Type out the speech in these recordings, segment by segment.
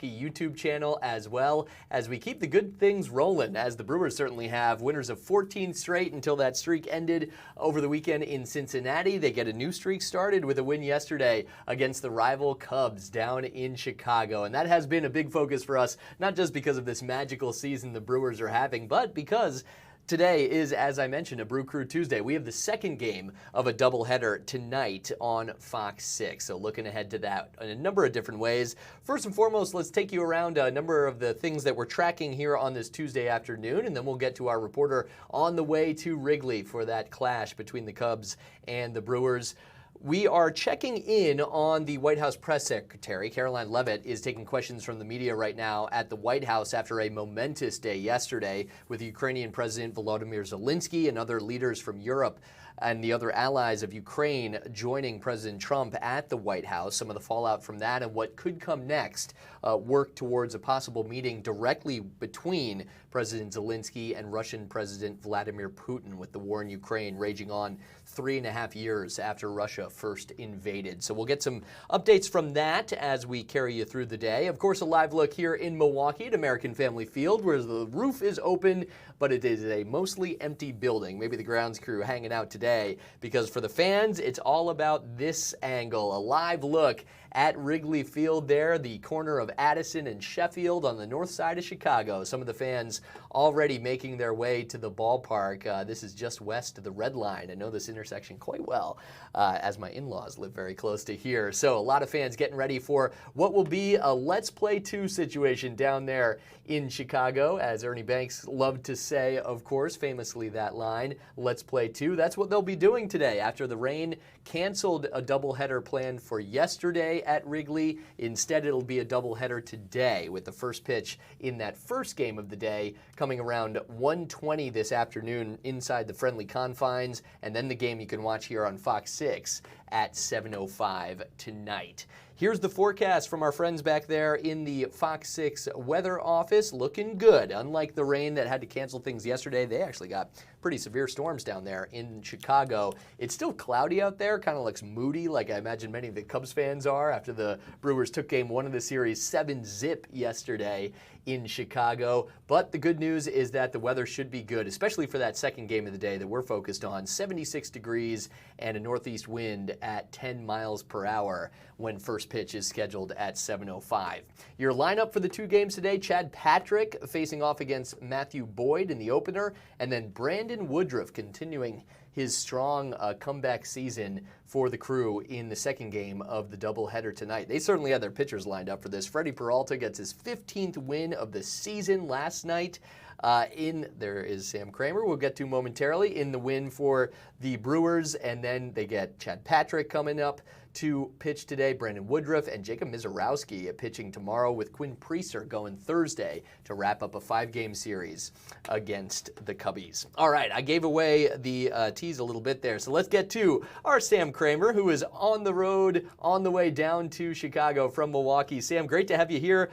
YouTube channel, as well as we keep the good things rolling, as the Brewers certainly have. Winners of 14 straight until that streak ended over the weekend in Cincinnati. They get a new streak started with a win yesterday against the rival Cubs down in Chicago. And that has been a big focus for us, not just because of this magical season the Brewers are having, but because today is, as I mentioned, a Brew Crew Tuesday. We have the second game of a doubleheader tonight on Fox 6. So looking ahead to that in a number of different ways. First and foremost, let's take you around a number of the things that we're tracking here on this Tuesday afternoon, and then we'll get to our reporter on the way to Wrigley for that clash between the Cubs and the Brewers. We are checking in on the White House press secretary. Caroline Leavitt is taking questions from the media right now at the White House after a momentous day yesterday with Ukrainian President Volodymyr Zelensky and other leaders from Europe and the other allies of Ukraine joining President Trump at the White House. Some of the fallout from that and what could come next work towards a possible meeting directly between President Zelensky and Russian President Vladimir Putin, with the war in Ukraine raging on 3.5 years after Russia first invaded. So we'll get some updates from that as we carry you through the day. Of course, a live look here in Milwaukee at American Family Field, where the roof is open, but it is a mostly empty building. Maybe the grounds crew hanging out today, because for the fans, it's all about this angle. A live look at Wrigley Field there, the corner of Addison and Sheffield on the north side of Chicago. Some of the fans already making their way to the ballpark. This is just west of the Red Line. I know this intersection quite well, as my in-laws live very close to here. So a lot of fans getting ready for what will be a Let's Play 2 situation down there in Chicago, as Ernie Banks loved to say, of course, famously that line, Let's Play 2. That's what they'll be doing today after the rain canceled a doubleheader planned for yesterday at Wrigley. Instead, it'll be a doubleheader today, with the first pitch in that first game of the day coming around 1:20 this afternoon inside the friendly confines, and then the game you can watch here on Fox 6 at 7:05 tonight. Here's the forecast from our friends back there in the Fox 6 weather office. Looking good. Unlike the rain that had to cancel things yesterday, they actually got pretty severe storms down there in Chicago. It's still cloudy out there, kind of looks moody, like I imagine many of the Cubs fans are after the Brewers took game 1 of the series 7-zip yesterday in Chicago. But the good news is that the weather should be good, especially for that second game of the day that we're focused on. 76 degrees and a northeast wind at 10 miles per hour when first pitch is scheduled at 7:05. Your lineup for the 2 games today: Chad Patrick facing off against Matthew Boyd in the opener, and then Brandon Woodruff continuing his strong comeback season for the Crew in the second game of the doubleheader tonight. They certainly had their pitchers lined up for this. Freddie Peralta gets his 15th win of the season last night. There is Sam Kramer, we'll get to momentarily, in the win for the Brewers, and then they get Chad Patrick coming up to pitch today, Brandon Woodruff, and Jacob Misiorowski pitching tomorrow, with Quinn Priester going Thursday to wrap up a 5-game series against the Cubbies. All right, I gave away the tease a little bit there, so let's get to our Sam Kramer, who is on the road on the way down to Chicago from Milwaukee. Sam, great to have you here,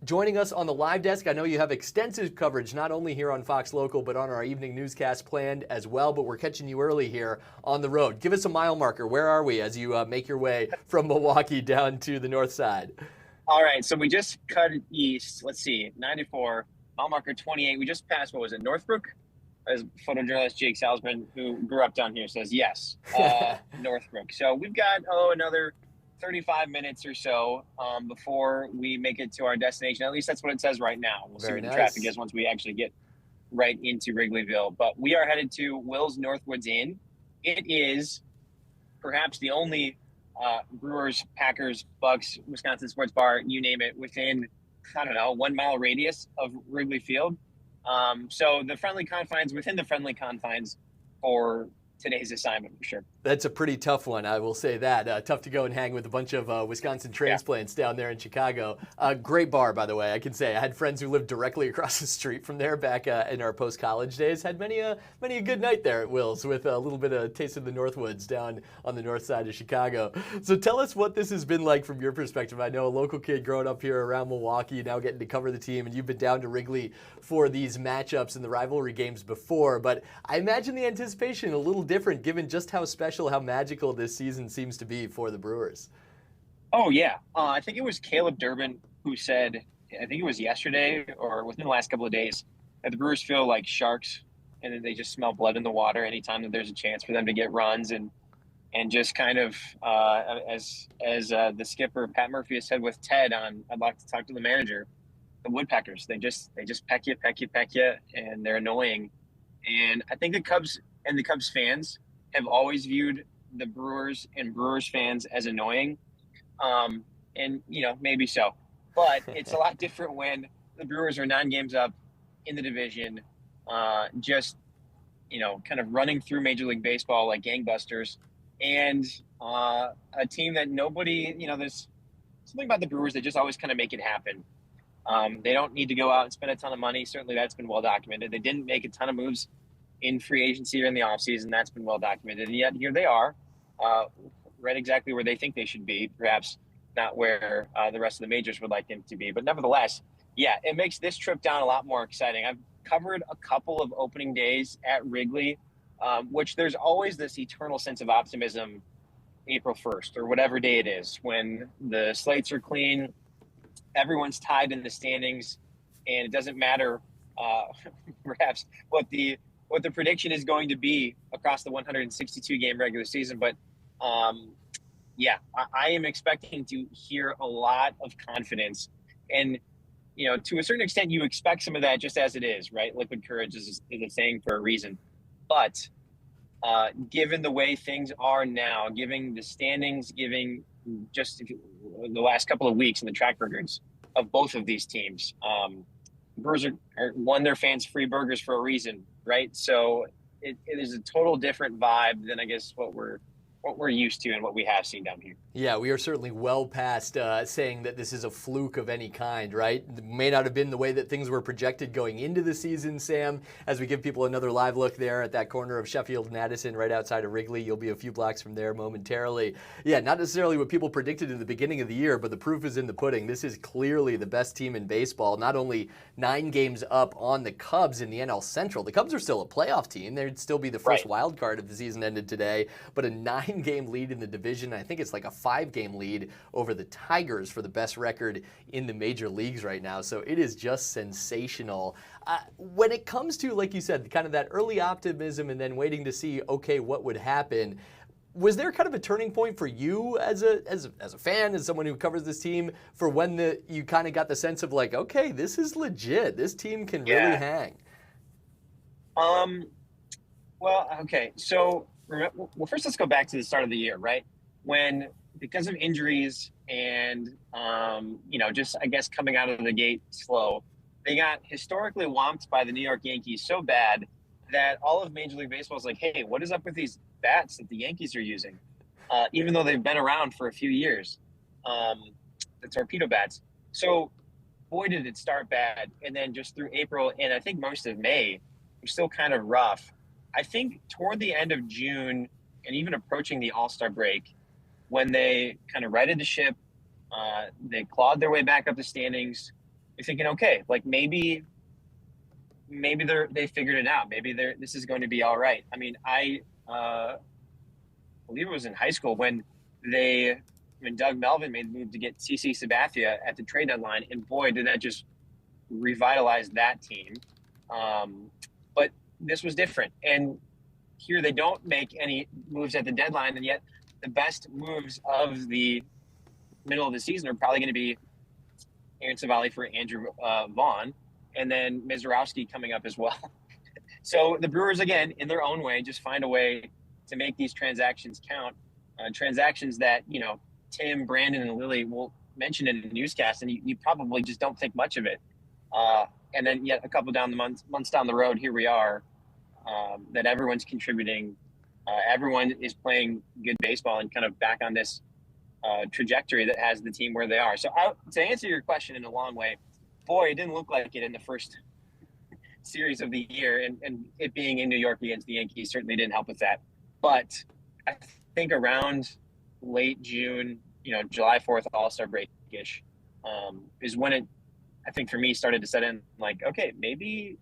joining us on the live desk. I know you have extensive coverage, not only here on Fox Local, but on our evening newscast planned as well, but we're catching you early here on the road. Give us a mile marker. Where are we as you make your way from Milwaukee down to the north side? All right, so we just cut east. Let's see, 94, mile marker 28. We just passed, what was it, Northbrook? As photojournalist Jake Salzman, who grew up down here, says yes, Northbrook. So we've got, another 35 minutes or so before we make it to our destination. At least that's what it says right now. We'll see what the traffic is once we actually get right into Wrigleyville. But we are headed to Will's Northwoods Inn. It is perhaps the only Brewers, Packers, Bucks, Wisconsin sports bar, you name it, within, 1 mile radius of Wrigley Field. So the friendly confines, within the friendly confines for today's assignment, for sure. That's a pretty tough one, I will say that. Tough to go and hang with a bunch of Wisconsin transplants down there in Chicago. Great bar, by the way, I can say. I had friends who lived directly across the street from there back in our post-college days. Had many a good night there at Will's with a little bit of taste of the Northwoods down on the north side of Chicago. So tell us what this has been like from your perspective. I know a local kid growing up here around Milwaukee, now getting to cover the team, and you've been down to Wrigley for these matchups and the rivalry games before, but I imagine the anticipation a little different given just how special, how magical this season seems to be for the Brewers. Oh, yeah. I think it was Caleb Durbin who said, I think it was yesterday or within the last couple of days, that the Brewers feel like sharks, and then they just smell blood in the water anytime that there's a chance for them to get runs, and just kind of as the skipper Pat Murphy has said with Ted on I'd like to talk to the manager, the woodpeckers, they just peck you, and they're annoying. And I think the Cubs and the Cubs fans have always viewed the Brewers and Brewers fans as annoying. And maybe so, but it's a lot different when the Brewers are 9 games up in the division, just kind of running through Major League Baseball like gangbusters, and a team that nobody, there's something about the Brewers that just always kind of make it happen. They don't need to go out and spend a ton of money. Certainly that's been well documented. They didn't make a ton of moves in free agency or in the offseason. That's been well documented. And yet here they are, right exactly where they think they should be, perhaps not where the rest of the majors would like them to be. But nevertheless, yeah, it makes this trip down a lot more exciting. I've covered a couple of opening days at Wrigley, which there's always this eternal sense of optimism April 1st or whatever day it is when the slates are clean, everyone's tied in the standings, and it doesn't matter perhaps what the prediction is going to be across the 162 game regular season. But yeah, I am expecting to hear a lot of confidence, and to a certain extent you expect some of that just as it is, right? Liquid courage is a saying for a reason. But given the way things are now, given the standings, given just the last couple of weeks and the track records of both of these teams, Brewers are won their fans free burgers for a reason, right? So it is a total different vibe than I guess what we're used to and what we have seen down here. Yeah, we are certainly well past saying that this is a fluke of any kind, right? It may not have been the way that things were projected going into the season, Sam. As we give people another live look there at that corner of Sheffield and Addison right outside of Wrigley, you'll be a few blocks from there momentarily. Yeah, not necessarily what people predicted in the beginning of the year, but the proof is in the pudding. This is clearly the best team in baseball, not only 9 games up on the Cubs in the NL Central. The Cubs are still a playoff team. They'd still be the first wild card if the season ended today, but a 9-game lead in the division. I think it's like a 5-game lead over the Tigers for the best record in the major leagues right now. So it is just sensational. When it comes to, like you said, kind of that early optimism and then waiting to see, okay, what would happen, was there kind of a turning point for you as a fan, as someone who covers this team, for when you kind of got the sense of like, okay, this is legit. This team can really hang? Well, okay. So, first let's go back to the start of the year, right? When, because of injuries and, just, I guess, coming out of the gate slow, they got historically whomped by the New York Yankees so bad that all of Major League Baseball is like, hey, what is up with these bats that the Yankees are using? Even though they've been around for a few years, the torpedo bats. So, boy, did it start bad. And then just through April and I think most of May, it was still kind of rough. I think toward the end of June and even approaching the All-Star break, when they kind of righted the ship, they clawed their way back up the standings. You're thinking, okay, like maybe they figured it out. Maybe this is going to be all right. I mean, I believe it was in high school when Doug Melvin made the move to get CC Sabathia at the trade deadline, and boy, did that just revitalize that team. But this was different, and here they don't make any moves at the deadline, and yet the best moves of the middle of the season are probably going to be Aaron Savali for Andrew Vaughn, and then Mizorowski coming up as well. So the Brewers, again, in their own way, just find a way to make these transactions count. Transactions that, Tim, Brandon, and Lily will mention in the newscast, and you probably just don't think much of it. And then yet a couple months down the road, here we are, that everyone's contributing. Everyone is playing good baseball and kind of back on this trajectory that has the team where they are. So to answer your question in a long way, boy, it didn't look like it in the first series of the year, and it being in New York against the Yankees certainly didn't help with that. But I think around late June, July 4th, All-Star break-ish, is when it, I think for me, started to set in like, okay, maybe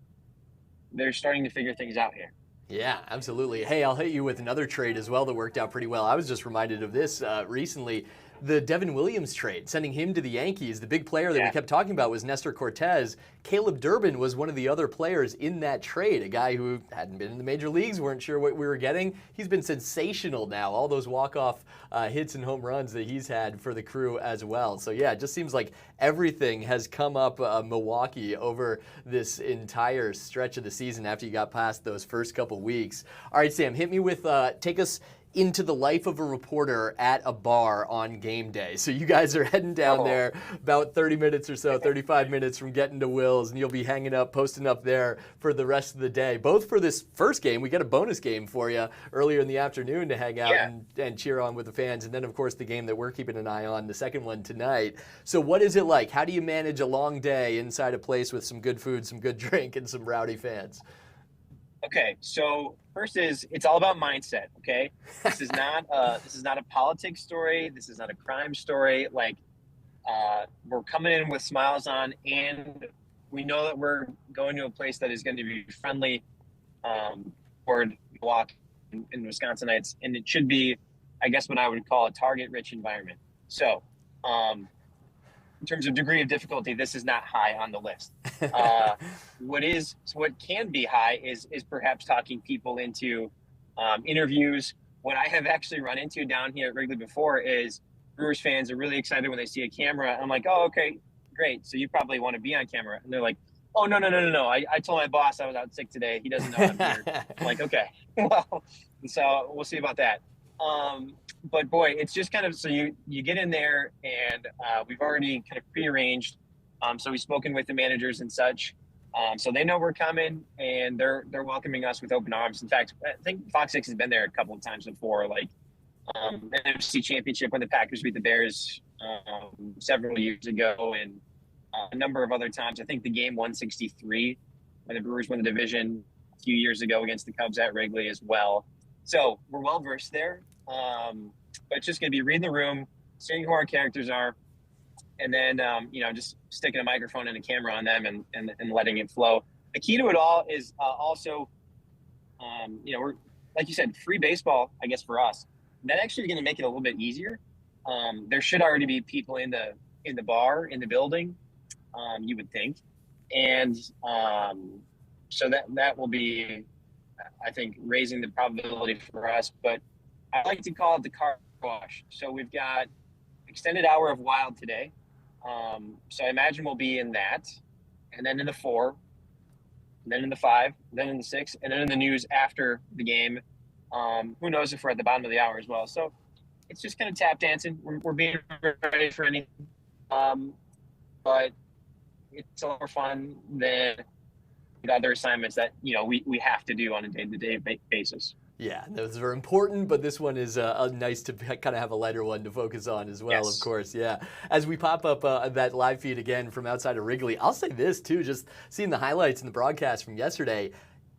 they're starting to figure things out here. Yeah, absolutely. Hey, I'll hit you with another trade as well that worked out pretty well. I was just reminded of this recently. the Devin Williams trade, sending him to the Yankees. The big player that we kept talking about was Nestor Cortez. Caleb Durbin was one of the other players in that trade, a guy who hadn't been in the major leagues, weren't sure what we were getting. He's been sensational now, all those walk-off hits and home runs that he's had for the Crew as well. So yeah, it just seems like everything has come up Milwaukee over this entire stretch of the season after you got past those first couple weeks. All right, Sam, hit me with, take us into the life of a reporter at a bar on game day. So you guys are heading down there about 30 minutes or so, 35 minutes from getting to Will's, and you'll be hanging up, posting up there for the rest of the day. Both for this first game, we got a bonus game for you earlier in the afternoon to hang out and cheer on with the fans, and then of course the game that we're keeping an eye on, the second one tonight. So what is it like? How do you manage a long day inside a place with some good food, some good drink, and some rowdy fans? Okay, so first is it's all about mindset. Okay, this is not a politics story. This is not a crime story. Like, we're coming in with smiles on, and we know that we're going to a place that is going to be friendly toward Milwaukee and Wisconsinites, and it should be, I guess, what I would call a target-rich environment. So, in terms of degree of difficulty, this is not high on the list. What can be high is perhaps talking people into interviews. What I have actually run into down here at Wrigley before is Brewers fans are really excited when they see a camera. I'm like, oh, okay, great. So you probably want to be on camera. And they're like, oh, no. I told my boss I was out sick today. He doesn't know I'm here. I'm like, okay, well, so we'll see about that. But boy, it's just kind of, so you get in there and we've already kind of prearranged. So we've spoken with the managers and such. So they know we're coming and they're welcoming us with open arms. In fact, I think FOX6 has been there a couple of times before, like NFC Championship when the Packers beat the Bears several years ago, and a number of other times. I think the game 163 when the Brewers won the division a few years ago against the Cubs at Wrigley as well. So we're well versed there. But it's just going to be reading the room, seeing who our characters are, and then, just sticking a microphone and a camera on them and letting it flow. The key to it all is also, we're, like you said, free baseball, I guess, for us. That actually is going to make it a little bit easier. There should already be people in the bar, in the building, you would think. And so that will be, I think, raising the probability for us. But I like to call it the car wash. So we've got extended hour of Wild today. So I imagine we'll be in that, and then in the 4, and then in the 5, then in the 6, and then in the news after the game. Who knows if we're at the bottom of the hour as well. So it's just kind of tap dancing. We're being ready for anything. But it's a lot more fun than the other assignments that, we have to do on a day-to-day basis. Yeah, those are important, but this one is nice to kind of have a lighter one to focus on as well, of course, yeah. As we pop up that live feed again from outside of Wrigley, I'll say this too, just seeing the highlights in the broadcast from yesterday,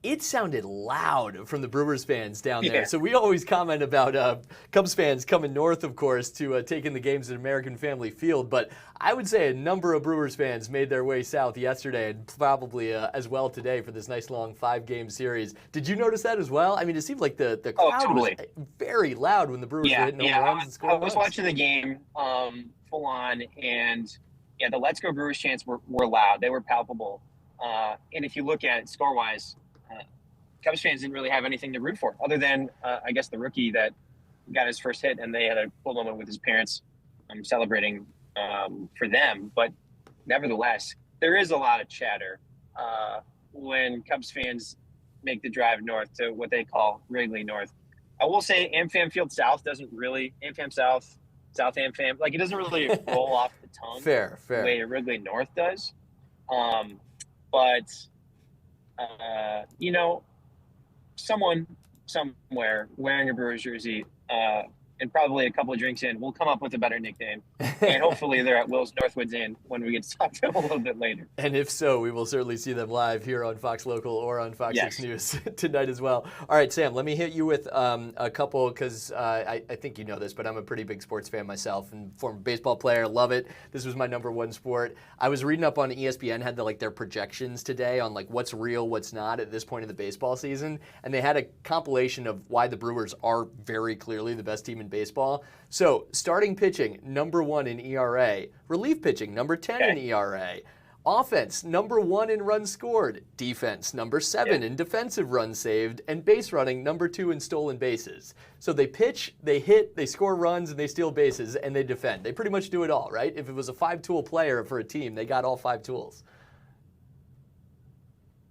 it sounded loud from the Brewers fans down there. So we always comment about Cubs fans coming north, of course, to take in the games at American Family Field. But I would say a number of Brewers fans made their way south yesterday and probably as well today for this nice long 5-game series. Did you notice that as well? I mean, it seemed like the crowd was very loud when the Brewers were hitting home runs and scoring runs. I was watching the game full on, and the Let's Go Brewers chants were loud. They were palpable. And if you look at it score-wise, Cubs fans didn't really have anything to root for other than, I guess, the rookie that got his first hit, and they had a cool moment with his parents celebrating for them. But nevertheless, there is a lot of chatter when Cubs fans make the drive north to what they call Wrigley North. I will say AmFam Field South doesn't really, AmFam South, South AmFam, like it doesn't really roll off the tongue fair. the way Wrigley North does. But someone somewhere wearing a Brewers jersey and probably a couple of drinks in, we'll come up with a better nickname. And hopefully they're at Will's Northwoods Inn when we get to talk to them a little bit later. And if so, we will certainly see them live here on Fox Local or on FOX6 News tonight as well. All right, Sam, let me hit you with a couple, because I think you know this, but I'm a pretty big sports fan myself and former baseball player. Love it. This was my #1 sport. I was reading up on ESPN, had their projections today on what's real, what's not at this point in the baseball season. And they had a compilation of why the Brewers are very clearly the best team in baseball. So starting pitching, number 1 in ERA. Relief pitching, number 10 in ERA. Offense, number 1 in runs scored. Defense, number 7 in defensive runs saved. And base running, number 2 in stolen bases. So they pitch, they hit, they score runs, and they steal bases, and they defend. They pretty much do it all, right? If it was a 5-tool player for a team, they got all 5 tools.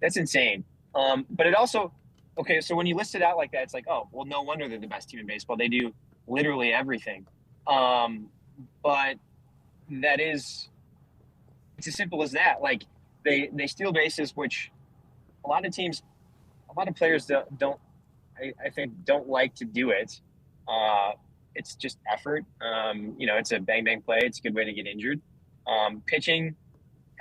That's insane. But it also, okay, so when you list it out like that, it's like, oh, well, no wonder they're the best team in baseball. They do literally everything. But that is, it's as simple as that. Like they steal bases, which a lot of teams, a lot of players don't I think don't like to do it. It's just effort. It's a bang bang play. It's a good way to get injured. Pitching,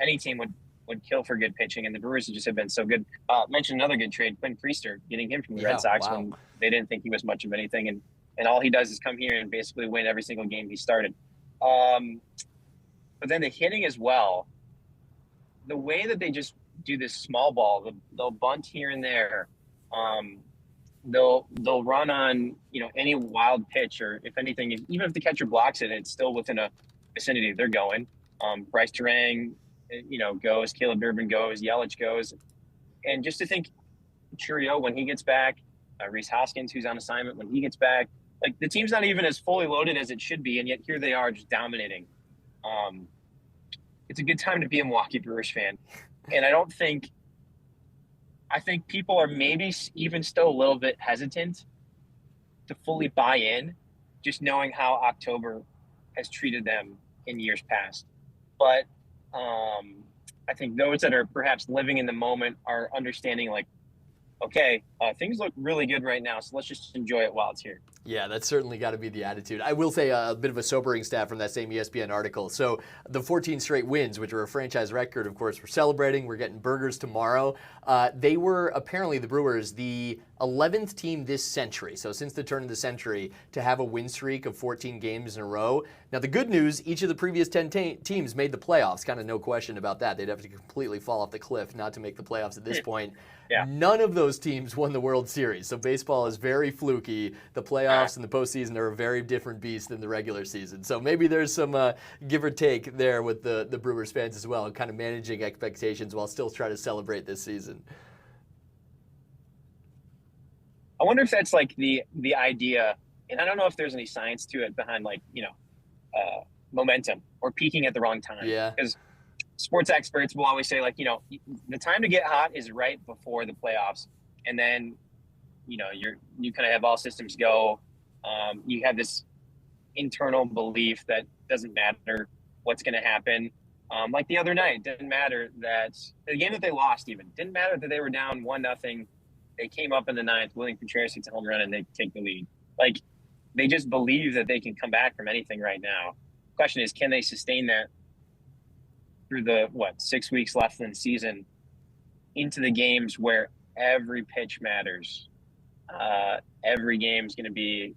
any team would kill for good pitching, and the Brewers just have been so good. Mention another good trade, Quinn Priester, getting him from the Red Sox when they didn't think he was much of anything, and all he does is come here and basically win every single game he started. But then the hitting as well, the way that they just do this small ball, they'll bunt here and there. They'll run on, any wild pitch, or if anything, even if the catcher blocks it, it's still within a vicinity. They're going. Bryce Terang, goes. Caleb Durbin goes. Yelich goes. And just to think, Churio, when he gets back, Rhys Hoskins, who's on assignment, when he gets back, like the team's not even as fully loaded as it should be, and yet here they are just dominating. It's a good time to be a Milwaukee Brewers fan. And I think people are maybe even still a little bit hesitant to fully buy in, just knowing how October has treated them in years past. But I think those that are perhaps living in the moment are understanding, like, okay, things look really good right now, so let's just enjoy it while it's here. Yeah, that's certainly got to be the attitude. I will say a bit of a sobering stat from that same ESPN article. So the 14 straight wins, which are a franchise record, of course, we're celebrating. We're getting burgers tomorrow. They were apparently, the Brewers, the 11th team this century, so since the turn of the century, to have a win streak of 14 games in a row. Now, the good news, each of the previous 10 teams made the playoffs. Kind of no question about that. They'd have to completely fall off the cliff not to make the playoffs at this point. Yeah. None of those teams won the World Series, so baseball is very fluky. The playoffs and the postseason are a very different beast than the regular season. So maybe there's some give or take there with the Brewers fans as well, kind of managing expectations while still trying to celebrate this season. I wonder if that's like the idea, and I don't know if there's any science to it behind, like, momentum or peaking at the wrong time. Yeah. Because sports experts will always say, like, the time to get hot is right before the playoffs. And then, you kind of have all systems go. You have this internal belief that doesn't matter what's going to happen. Like the other night, didn't matter that the game that they lost, even didn't matter that they were down 1-0. They came up in the ninth, William Contreras hits a home run, and they take the lead. Like, they just believe that they can come back from anything right now. Question is, can they sustain that through the 6 weeks left in the season into the games where every pitch matters? Every game is going to be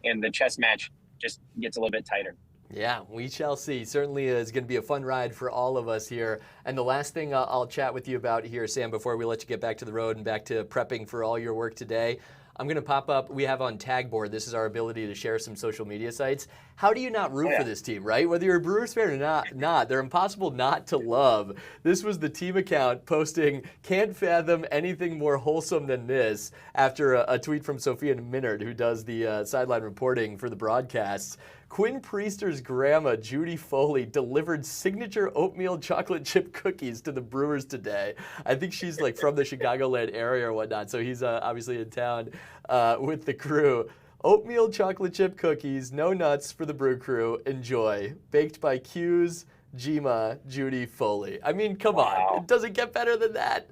and the chess match just gets a little bit tighter. Yeah, we shall see. Certainly is going to be a fun ride for all of us here. And the last thing I'll chat with you about here, Sam, before we let you get back to the road and back to prepping for all your work today, I'm going to pop up, we have on Tagboard, this is our ability to share some social media sites. How do you not root for this team, right? Whether you're a Brewers fan or not, they're impossible not to love. This was the team account posting, "Can't fathom anything more wholesome than this," after a tweet from Sophia Minard, who does the sideline reporting for the broadcasts. Quinn Priester's grandma, Judy Foley, delivered signature oatmeal chocolate chip cookies to the Brewers today. I think she's like from the Chicagoland area or whatnot, so he's obviously in town with the crew. Oatmeal chocolate chip cookies, no nuts for the Brew Crew. Enjoy. Baked by Q's, Jima, Judy Foley. I mean, come on. It doesn't get better than that.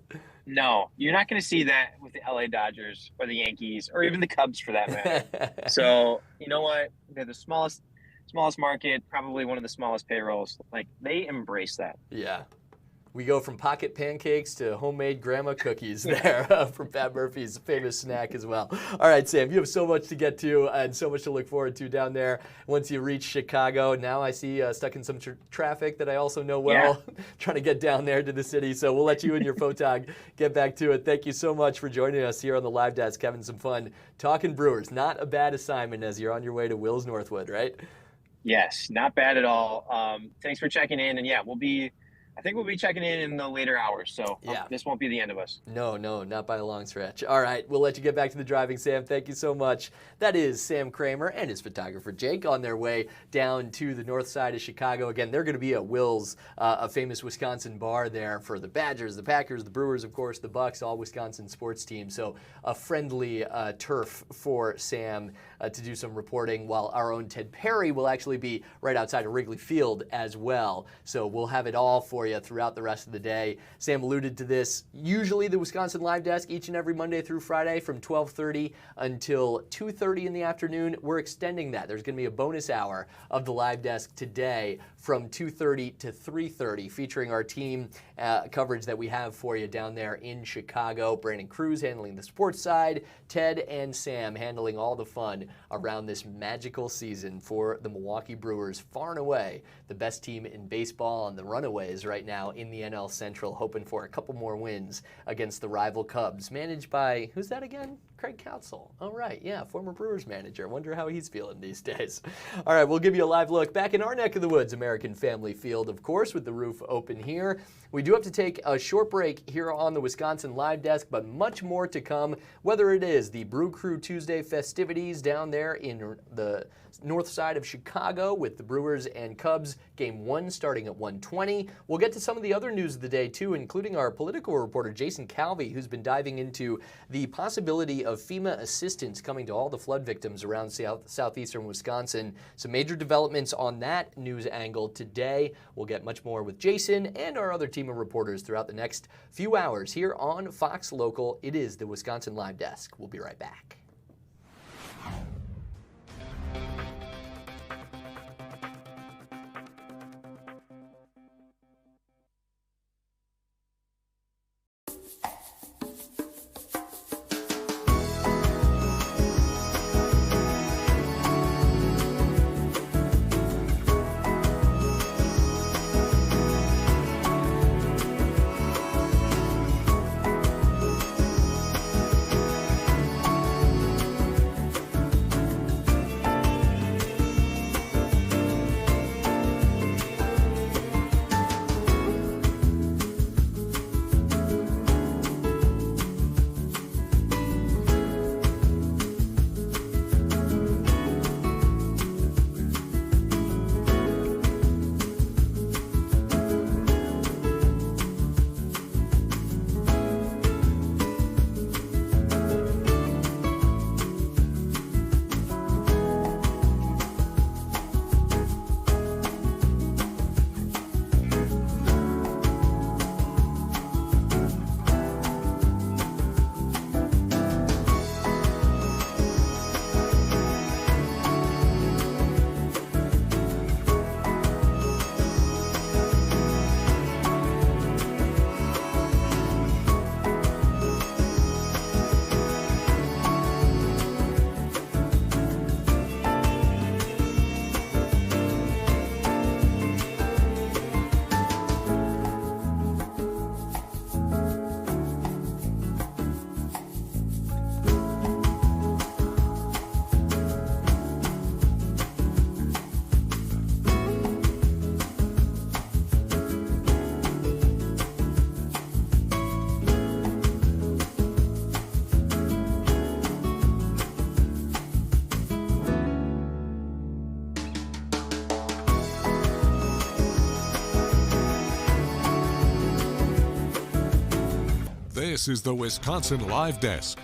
No, you're not going to see that with the LA Dodgers or the Yankees or even the Cubs for that matter. So, you know what? They're the smallest market, probably one of the smallest payrolls. Like, they embrace that. Yeah. we go from pocket pancakes to homemade grandma cookies there from Pat Murphy's famous snack as well. All right, Sam, you have so much to get to and so much to look forward to down there once you reach Chicago. Now I see stuck in some traffic that I also know well, trying to get down there to the city. So we'll let you and your photog get back to it. Thank you so much for joining us here on the live desk, having some fun talking Brewers. Not a bad assignment as you're on your way to Will's Northwood, right? Yes, not bad at all. Thanks for checking in. And yeah, I think we'll be checking in the later hours. So this won't be the end of us. No, not by a long stretch. All right, we'll let you get back to the driving, Sam. Thank you so much. That is Sam Kramer and his photographer, Jake, on their way down to the north side of Chicago. Again, they're going to be at Will's, a famous Wisconsin bar there for the Badgers, the Packers, the Brewers, of course, the Bucks, all Wisconsin sports teams. So a friendly turf for Sam to do some reporting, while our own Ted Perry will actually be right outside of Wrigley Field as well. So we'll have it all for you throughout the rest of the day. Sam alluded to this. Usually the Wisconsin Live Desk each and every Monday through Friday from 12:30 until 2:30 in the afternoon. We're extending that. There's going to be a bonus hour of the Live Desk today from 2:30 to 3:30, featuring our team coverage that we have for you down there in Chicago. Brandon Cruz handling the sports side, Ted and Sam handling all the fun around this magical season for the Milwaukee Brewers. Far and away the best team in baseball, and the runaways right now in the NL Central, hoping for a couple more wins against the rival Cubs, managed by, who's that again? Craig Counsell. Oh, right, yeah, former Brewers manager. Wonder how he's feeling these days. All right, we'll give you a live look back in our neck of the woods, American Family Field, of course, with the roof open here. We do have to take a short break here on the Wisconsin Live Desk, but much more to come, whether it is the Brew Crew Tuesday festivities down there in the north side of Chicago with the Brewers and Cubs, Game 1 starting at 1:20. We'll get to some of the other news of the day, too, including our political reporter, Jason Calvi, who's been diving into the possibility of FEMA assistance coming to all the flood victims around southeastern Wisconsin. Some major developments on that news angle today. We'll get much more with Jason and our other team of reporters throughout the next few hours here on Fox Local. It is the Wisconsin Live Desk. We'll be right back. This is the Wisconsin Live Desk.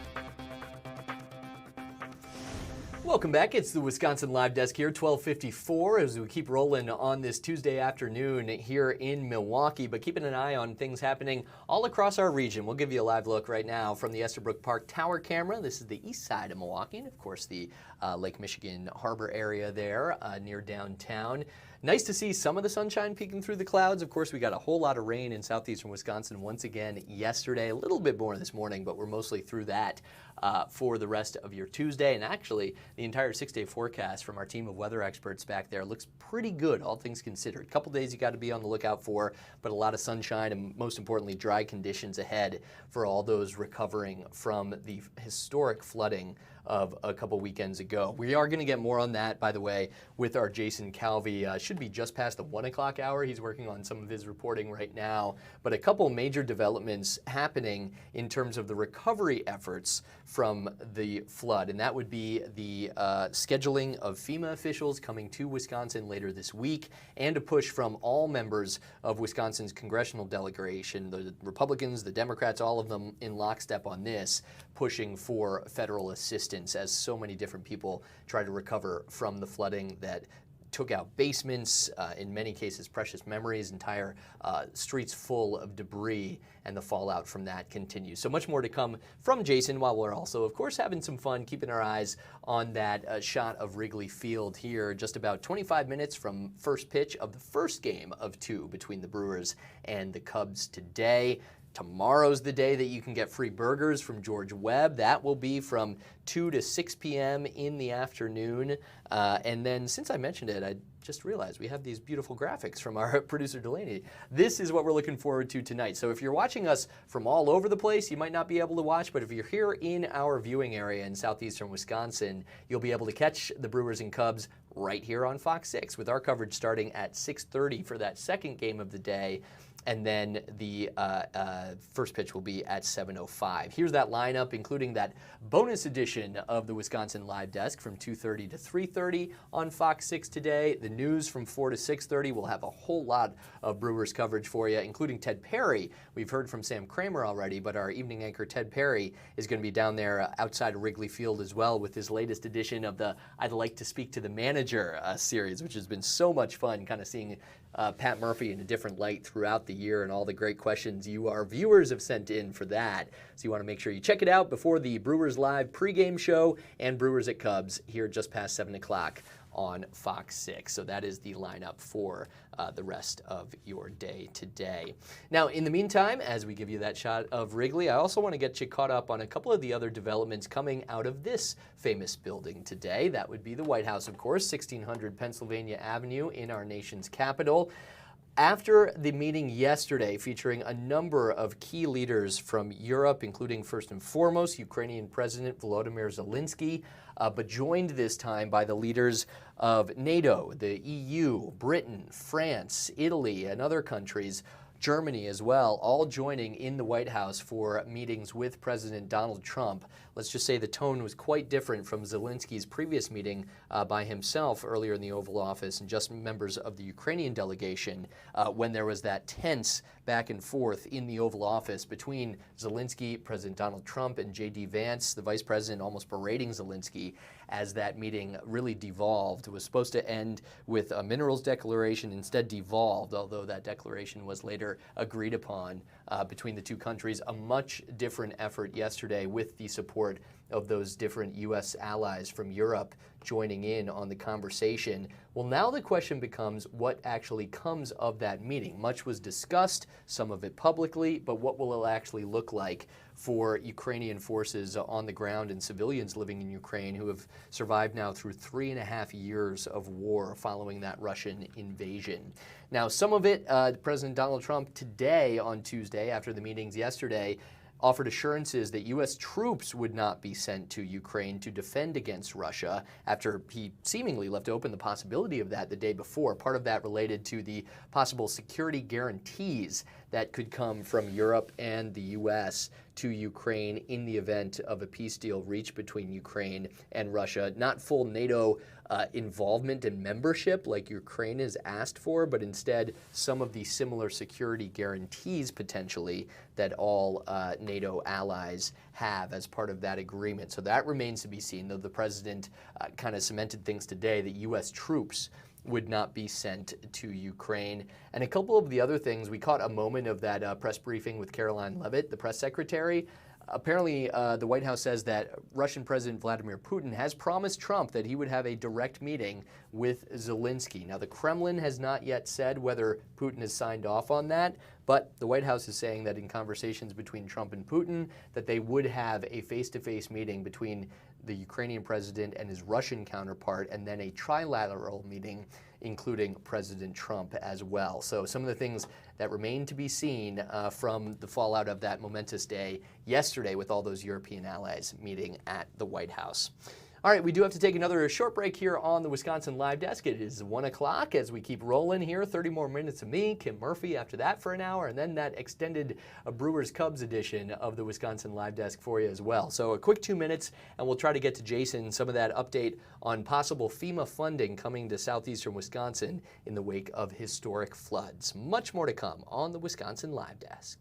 Welcome back. It's the Wisconsin Live Desk here, 12:54, as we keep rolling on this Tuesday afternoon here in Milwaukee, but keeping an eye on things happening all across our region. We'll give you a live look right now from the Esterbrook Park Tower camera. This is the east side of Milwaukee, and of course the Lake Michigan Harbor area there near downtown. nice to see some of the sunshine peeking through the clouds. Of course, we got a whole lot of rain in southeastern Wisconsin once again yesterday, a little bit more this morning, but we're mostly through that for the rest of your Tuesday. And actually, the entire 6-day forecast from our team of weather experts back there looks pretty good, all things considered. A couple days you got to be on the lookout for, but a lot of sunshine and most importantly, dry conditions ahead for all those recovering from the historic flooding of a couple weekends ago. We are going to get more on that, by the way, with our Jason Calvi. Should be just past the 1 o'clock hour. He's working on some of his reporting right now. But a couple major developments happening in terms of the recovery efforts from the flood. And that would be the scheduling of FEMA officials coming to Wisconsin later this week, and a push from all members of Wisconsin's congressional delegation, the Republicans, the Democrats, all of them in lockstep on this, pushing for federal assistance as so many different people try to recover from the flooding that took out basements, in many cases precious memories, entire streets full of debris, and the fallout from that continues. So much more to come from Jason, while we're also, of course, having some fun, keeping our eyes on that shot of Wrigley Field here, just about 25 minutes from first pitch of the first game of 2 between the Brewers and the Cubs today. Tomorrow's the day that you can get free burgers from George Webb. That will be from 2 to 6 p.m. in the afternoon. And then, since I mentioned it, I just realized we have these beautiful graphics from our producer Delaney. This is what we're looking forward to tonight. So if you're watching us from all over the place, you might not be able to watch, but if you're here in our viewing area in southeastern Wisconsin, you'll be able to catch the Brewers and Cubs right here on Fox 6 with our coverage starting at 6:30 for that second game of the day. And then the first pitch will be at 7:05. Here's that lineup, including that bonus edition of the Wisconsin Live Desk from 2:30 to 3:30 on Fox 6 today. The news from 4 to 6:30 will have a whole lot of Brewers coverage for you, including Ted Perry. We've heard from Sam Kramer already, but our evening anchor Ted Perry is going to be down there outside of Wrigley Field as well with his latest edition of the I'd Like to Speak to the Manager series, which has been so much fun, kind of seeing Pat Murphy in a different light throughout the year, and all the great questions you, our viewers, have sent in for that. So you want to make sure you check it out before the Brewers Live pregame show and Brewers at Cubs here just past 7 o'clock on Fox 6. So that is the lineup for the rest of your day today. Now, in the meantime, as we give you that shot of Wrigley, I also want to get you caught up on a couple of the other developments coming out of this famous building today. That would be the White House, of course, 1600 Pennsylvania Avenue in our nation's capital. After the meeting yesterday featuring a number of key leaders from Europe, including first and foremost Ukrainian President Volodymyr Zelensky, but joined this time by the leaders of NATO, the EU, Britain, France, Italy, and other countries, Germany as well, all joining in the White House for meetings with President Donald Trump. Let's just say the tone was quite different from Zelensky's previous meeting by himself earlier in the Oval Office and just members of the Ukrainian delegation when there was that tense back and forth in the Oval Office between Zelensky, President Donald Trump, and J.D. Vance, the vice president, almost berating Zelensky as that meeting really devolved. It was supposed to end with a minerals declaration, instead devolved, although that declaration was later agreed upon between the two countries. A much different effort yesterday with the support of those different U.S. allies from Europe joining in on the conversation. Well, now the question becomes what actually comes of that meeting. Much was discussed, some of it publicly, but what will it actually look like for Ukrainian forces on the ground and civilians living in Ukraine who have survived now through 3.5 years of war following that Russian invasion? Now, some of it, President Donald Trump today on Tuesday, after the meetings yesterday, offered assurances that U.S. troops would not be sent to Ukraine to defend against Russia after he seemingly left open the possibility of that the day before. Part of that related to the possible security guarantees that could come from Europe and the U.S. to Ukraine in the event of a peace deal reached between Ukraine and Russia. Not full NATO involvement and membership like Ukraine has asked for, but instead some of the similar security guarantees potentially that all NATO allies have as part of that agreement. So that remains to be seen, though the president kind of cemented things today that U.S. troops would not be sent to Ukraine. And a couple of the other things, we caught a moment of that press briefing with Caroline Leavitt, the press secretary. apparently, the White House says that Russian President Vladimir Putin has promised Trump that he would have a direct meeting with Zelensky. Now, the Kremlin has not yet said whether Putin has signed off on that, but the White House is saying that in conversations between Trump and Putin, that they would have a face-to-face meeting between the Ukrainian president and his Russian counterpart, and then a trilateral meeting including President Trump as well. So some of the things that remain to be seen from the fallout of that momentous day yesterday with all those European allies meeting at the White House. All right, we do have to take another short break here on the Wisconsin Live Desk. It is 1 o'clock as we keep rolling here. 30 more minutes of me, Kim Murphy after that for an hour, and then that extended Brewers-Cubs edition of the Wisconsin Live Desk for you as well. So a quick 2 minutes, and we'll try to get to Jason some of that update on possible FEMA funding coming to southeastern Wisconsin in the wake of historic floods. Much more to come on the Wisconsin Live Desk.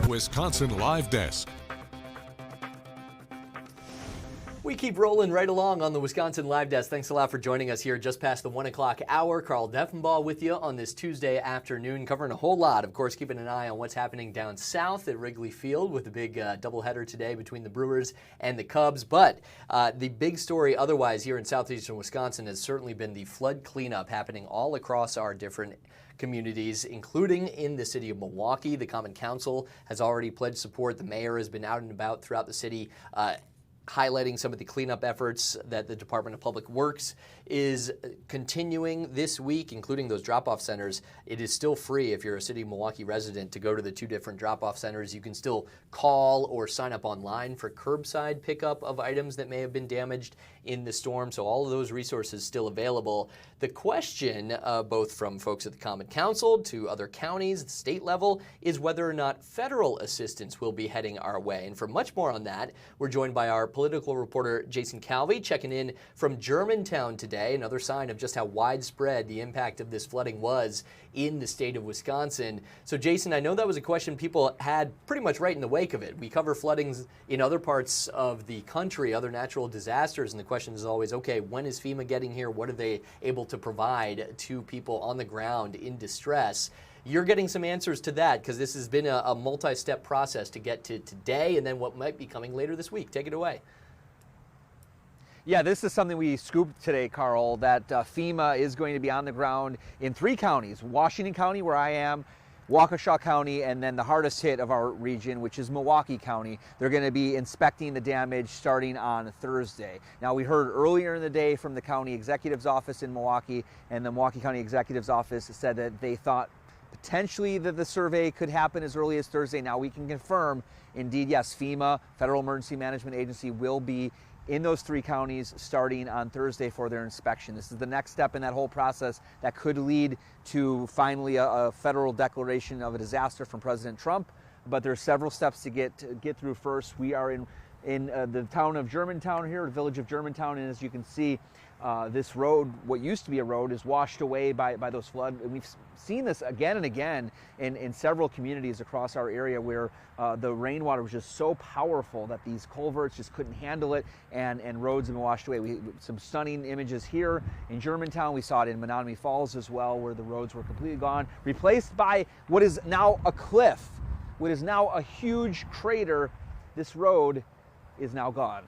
Wisconsin Live Desk. We keep rolling right along on the Wisconsin Live Desk. Thanks a lot for joining us here just past the 1 o'clock hour. Carl Deffenbaugh with you on this Tuesday afternoon, covering a whole lot. Of course, keeping an eye on what's happening down south at Wrigley Field with the big doubleheader today between the Brewers and the Cubs. But the big story otherwise here in southeastern Wisconsin has certainly been the flood cleanup happening all across our different communities, including in the city of Milwaukee. The Common Council has already pledged support. The mayor has been out and about throughout the city highlighting some of the cleanup efforts that the Department of Public Works is continuing this week, including those drop-off centers. It is still free if you're a City of Milwaukee resident to go to the two different drop-off centers. You can still call or sign up online for curbside pickup of items that may have been damaged in the storm. So all of those resources still available. The question, both from folks at the Common Council to other counties, the state level, is whether or not federal assistance will be heading our way. And for much more on that, we're joined by our political reporter Jason Calvi, checking in from Germantown today. Another sign of just how widespread the impact of this flooding was in the state of Wisconsin. So Jason, I know that was a question people had pretty much right in the wake of it. We cover floodings in other parts of the country, other natural disasters, and the question is always, okay, when is FEMA getting here? What are they able to provide to people on the ground in distress? You're getting some answers to that because this has been a multi-step process to get to today and then what might be coming later this week. Take it away. Yeah, this is something we scooped today, Carl, that FEMA is going to be on the ground in 3 counties. Washington County, where I am, Waukesha County, and then the hardest hit of our region, which is Milwaukee County. They're going to be inspecting the damage starting on Thursday. Now, we heard earlier in the day from the county executive's office in Milwaukee, and the Milwaukee County executive's office said that they thought potentially that the survey could happen as early as Thursday. Now we can confirm, indeed, yes, FEMA, Federal Emergency Management Agency, will be in those 3 counties starting on Thursday for their inspection. This is the next step in that whole process that could lead to finally a federal declaration of a disaster from President Trump. But there are several steps to get through first. We are in the town of Germantown here, the village of Germantown, and as you can see, this road, what used to be a road, is washed away by those floods. And we've seen this again and again in several communities across our area where the rainwater was just so powerful that these culverts just couldn't handle it, and roads have been washed away. Some stunning images here in Germantown. We saw it in Menominee Falls as well, where the roads were completely gone, replaced by what is now a cliff, what is now a huge crater. This road is now gone.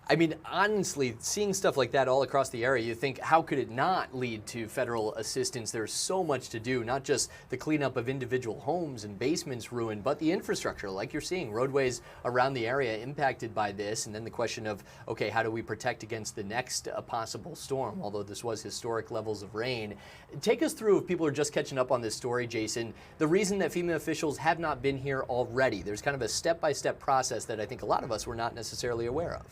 I mean, honestly, seeing stuff like that all across the area, you think, how could it not lead to federal assistance? There's so much to do, not just the cleanup of individual homes and basements ruined, but the infrastructure, like you're seeing, roadways around the area impacted by this. And then the question of, okay, how do we protect against the next possible storm, although this was historic levels of rain. Take us through, if people are just catching up on this story, Jason, the reason that FEMA officials have not been here already. There's kind of a step-by-step process that I think a lot of us were not necessarily aware of.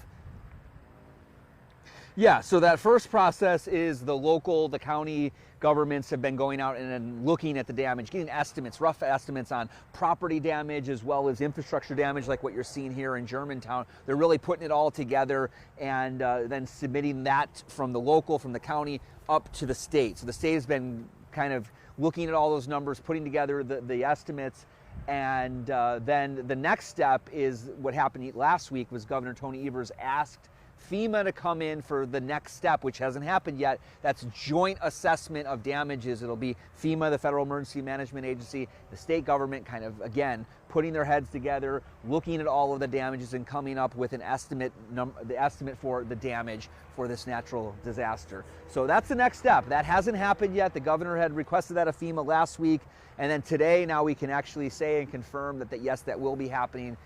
Yeah, so that first process is the county governments have been going out and looking at the damage, getting estimates, rough estimates on property damage as well as infrastructure damage, like what you're seeing here in Germantown. They're really putting it all together and then submitting that from the county up to the state. So the state has been kind of looking at all those numbers, putting together the estimates. And then the next step is what happened last week was Governor Tony Evers asked FEMA to come in for the next step, which hasn't happened yet. That's joint assessment of damages. It'll be FEMA, the Federal Emergency Management Agency, the state government kind of, again, putting their heads together, looking at all of the damages and coming up with an estimate, the estimate for the damage for this natural disaster. So that's the next step. That hasn't happened yet. The governor had requested that of FEMA last week. And then today, now we can actually say and confirm that yes, that will be happening.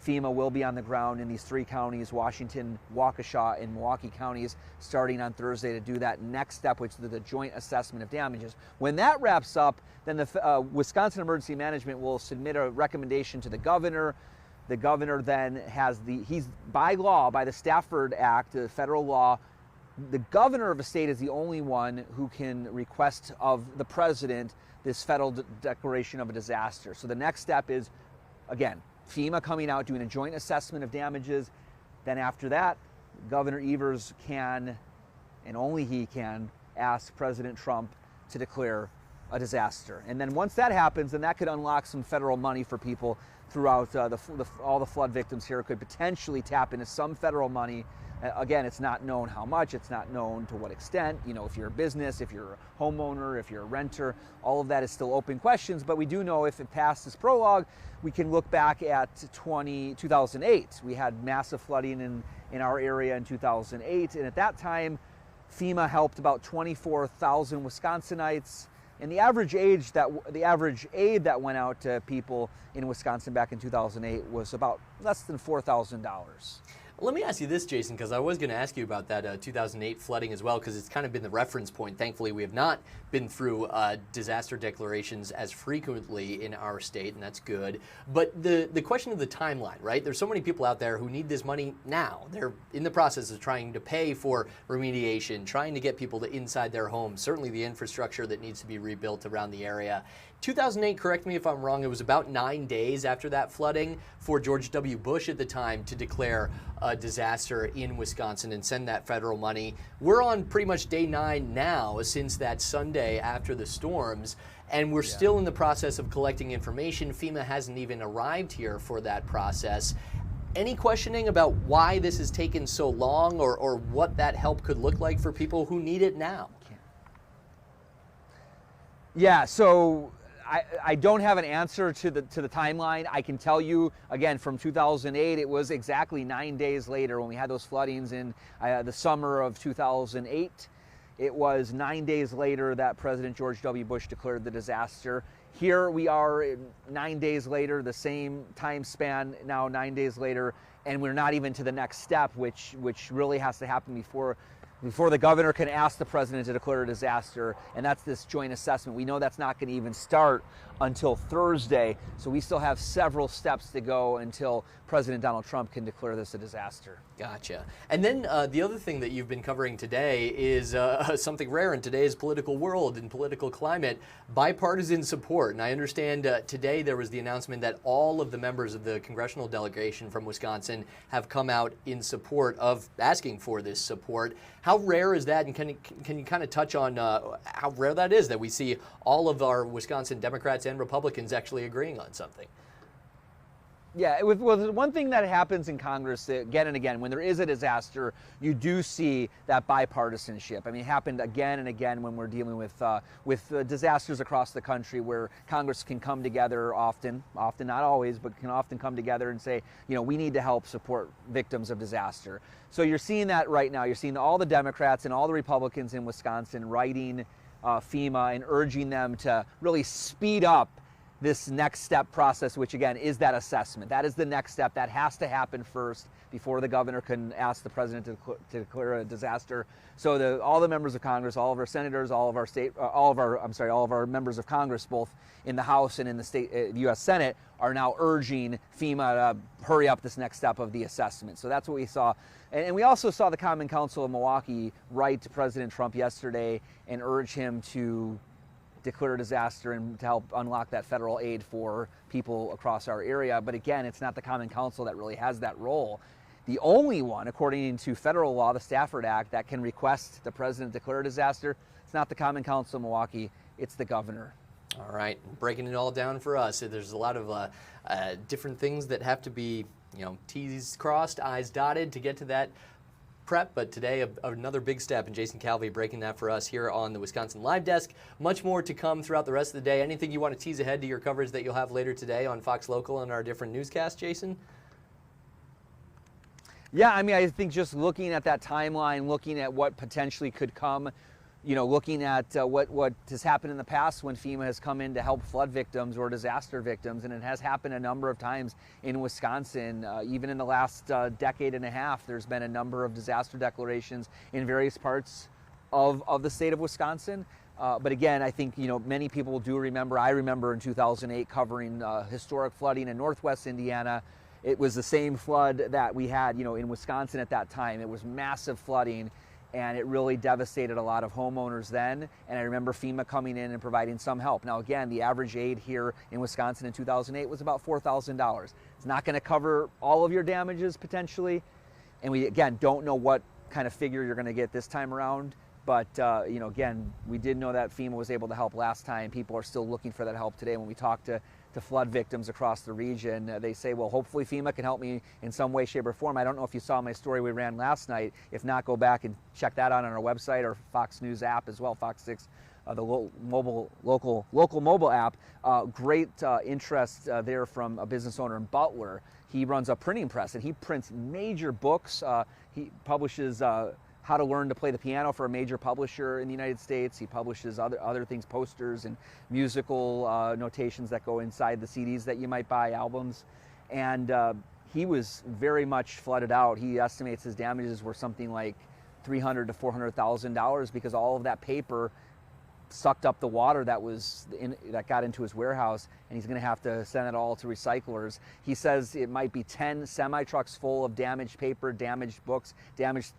FEMA will be on the ground in these 3 counties, Washington, Waukesha, and Milwaukee counties, starting on Thursday to do that next step, which is the joint assessment of damages. When that wraps up, then the Wisconsin Emergency Management will submit a recommendation to the governor. The governor then has he's by law, by the Stafford Act, the federal law, the governor of a state is the only one who can request of the president this federal declaration of a disaster. So the next step is, again, FEMA coming out, doing a joint assessment of damages. Then after that, Governor Evers can, and only he can, ask President Trump to declare a disaster. And then once that happens, then that could unlock some federal money for people throughout all the flood victims here. Could potentially tap into some federal money. Again, it's not known how much, it's not known to what extent. You know, if you're a business, if you're a homeowner, if you're a renter, all of that is still open questions. But we do know if it passed this prologue, we can look back at 2008. We had massive flooding in our area in 2008. And at that time, FEMA helped about 24,000 Wisconsinites. And the average aid that went out to people in Wisconsin back in 2008 was about less than $4,000. Let me ask you this, Jason, because I was going to ask you about that 2008 flooding as well, because it's kind of been the reference point. Thankfully, we have not been through disaster declarations as frequently in our state, and that's good. But the question of the timeline, right? There's so many people out there who need this money now. They're in the process of trying to pay for remediation, trying to get people to inside their homes, certainly the infrastructure that needs to be rebuilt around the area. 2008, correct me if I'm wrong, it was about 9 days after that flooding for George W. Bush at the time to declare a disaster in Wisconsin and send that federal money. We're on pretty much day 9 now since that Sunday after the storms, and we're still in the process of collecting information. FEMA hasn't even arrived here for that process. Any questioning about why this has taken so long or what that help could look like for people who need it now? Yeah, so I don't have an answer to the timeline. I can tell you, again, from 2008, it was exactly 9 days later when we had those floodings in the summer of 2008. It was 9 days later that President George W. Bush declared the disaster. here we are 9 days later, the same time span now 9 days later, and we're not even to the next step, which really has to happen before the governor can ask the president to declare a disaster, and that's this joint assessment. We know that's not going to even start until Thursday, so we still have several steps to go until President Donald Trump can declare this a disaster. Gotcha. And then the other thing that you've been covering today is something rare in today's political world and political climate, bipartisan support. And I understand today there was the announcement that all of the members of the congressional delegation from Wisconsin have come out in support of asking for this support. How rare is that, and can you kind of touch on how rare that is that we see all of our Wisconsin Democrats and Republicans actually agreeing on something? Yeah, well, one thing that happens in Congress again and again, when there is a disaster, you do see that bipartisanship. I mean, it happened again and again when we're dealing with disasters across the country, where Congress can come together often, not always, but can often come together and say, you know, we need to help support victims of disaster. So you're seeing that right now. You're seeing all the Democrats and all the Republicans in Wisconsin writing FEMA and urging them to really speed up this next step process, which again is that assessment. That is the next step. That has to happen first before the governor can ask the president to declare a disaster. So all the members of Congress, all of our senators, all of our members of Congress, both in the House and in the U.S. Senate, are now urging FEMA to hurry up this next step of the assessment. So that's what we saw. And we also saw the Common Council of Milwaukee write to President Trump yesterday and urge him to declare a disaster and to help unlock that federal aid for people across our area. But again, it's not the Common Council that really has that role. The only one, according to federal law, the Stafford Act, that can request the president declare a disaster, it's not the Common Council of Milwaukee, it's the governor. All right, breaking it all down for us. There's a lot of different things that have to be, T's crossed, I's dotted to get to that prep, but today another big step, and Jason Calvi breaking that for us here on the Wisconsin Live Desk. Much more to come throughout the rest of the day. Anything you want to tease ahead to your coverage that you'll have later today on Fox Local and our different newscasts, Jason? Yeah, I mean, I think just looking at that timeline, looking at what potentially could come, looking at what has happened in the past when FEMA has come in to help flood victims or disaster victims, and it has happened a number of times in Wisconsin. Even in the last decade and a half, there's been a number of disaster declarations in various parts of the state of Wisconsin. But again, I think many people do remember. I remember in 2008 covering historic flooding in Northwest Indiana. It was the same flood that we had, in Wisconsin at that time. It was massive flooding, and it really devastated a lot of homeowners then. And I remember FEMA coming in and providing some help. Now, again, the average aid here in Wisconsin in 2008 was about $4,000. It's not going to cover all of your damages potentially, and we again don't know what kind of figure you're going to get this time around. But again, we did know that FEMA was able to help last time. People are still looking for that help today. When we talk to flood victims across the region, they say, well, hopefully FEMA can help me in some way, shape, or form. I don't know if you saw my story we ran last night. If not, go back and check that out on our website or Fox News app as well, FOX6, the local mobile app. Great interest there from a business owner in Butler. He runs a printing press, and he prints major books. He publishes how to learn to play the piano for a major publisher in the United States. He publishes other things, posters and musical notations that go inside the CDs that you might buy, albums. And he was very much flooded out. He estimates his damages were something like $300,000 to $400,000 because all of that paper sucked up the water that got into his warehouse, and he's going to have to send it all to recyclers. He says it might be 10 semi-trucks full of damaged paper, damaged books, damaged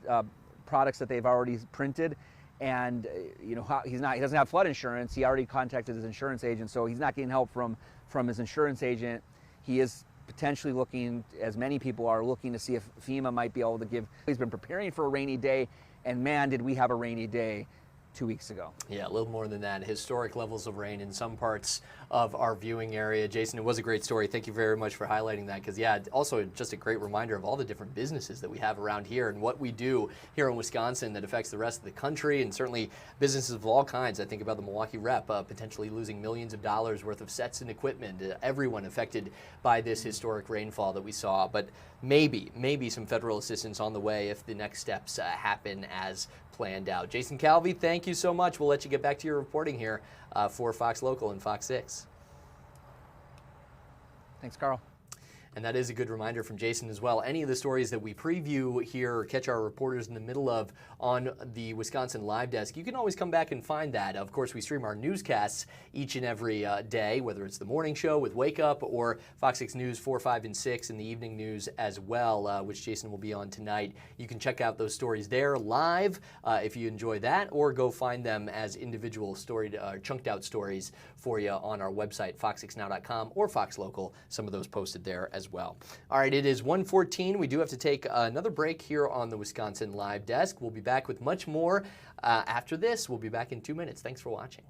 products that they've already printed. And he doesn't have flood insurance. He already contacted his insurance agent, so he's not getting help from his insurance agent. He is potentially looking, as many people are, looking to see if FEMA might be able to give. He's been preparing for a rainy day, and man, did we have a rainy day 2 weeks ago. Yeah, a little more than that. Historic levels of rain in some parts of our viewing area. Jason, it was a great story. Thank you very much for highlighting that, because also just a great reminder of all the different businesses that we have around here and what we do here in Wisconsin that affects the rest of the country, and certainly businesses of all kinds. I think about the Milwaukee Rep potentially losing millions of dollars worth of sets and equipment. Everyone affected by this historic rainfall that we saw, but maybe some federal assistance on the way if the next steps happen as planned out. Jason Calvi, thank you so much. We'll let you get back to your reporting here for Fox Local and Fox 6. Thanks, Carl. And that is a good reminder from Jason as well. Any of the stories that we preview here or catch our reporters in the middle of on the Wisconsin Live Desk, you can always come back and find that. Of course, we stream our newscasts each and every day, whether it's the morning show with Wake Up or Fox 6 News 4, 5, and 6 and the evening news as well, which Jason will be on tonight. You can check out those stories there live if you enjoy that, or go find them as individual chunked out stories for you on our website, fox6now.com or Fox Local, some of those posted there as well. All right, it is 1:14. We do have to take another break here on the Wisconsin Live Desk. We'll be back with much more after this. We'll be back in 2 minutes. Thanks for watching.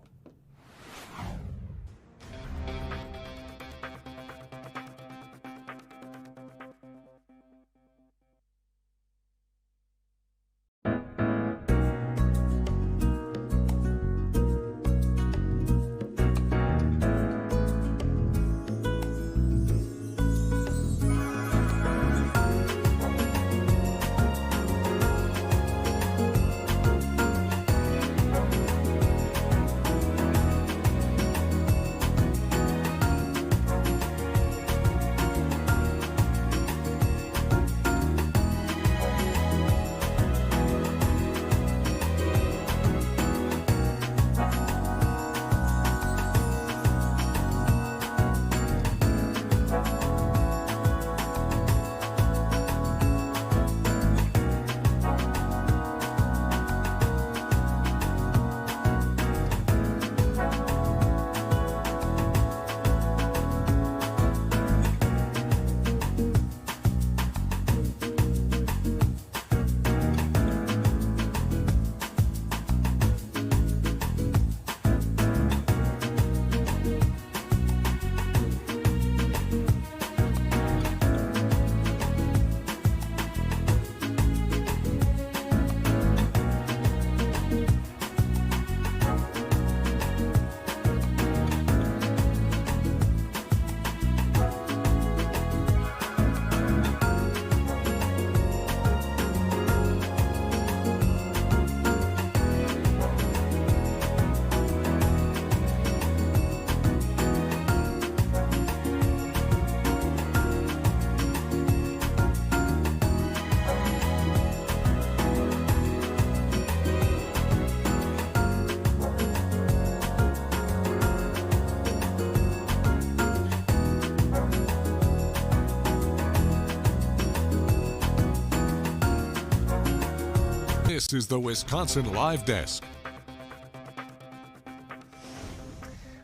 This is the Wisconsin Live Desk.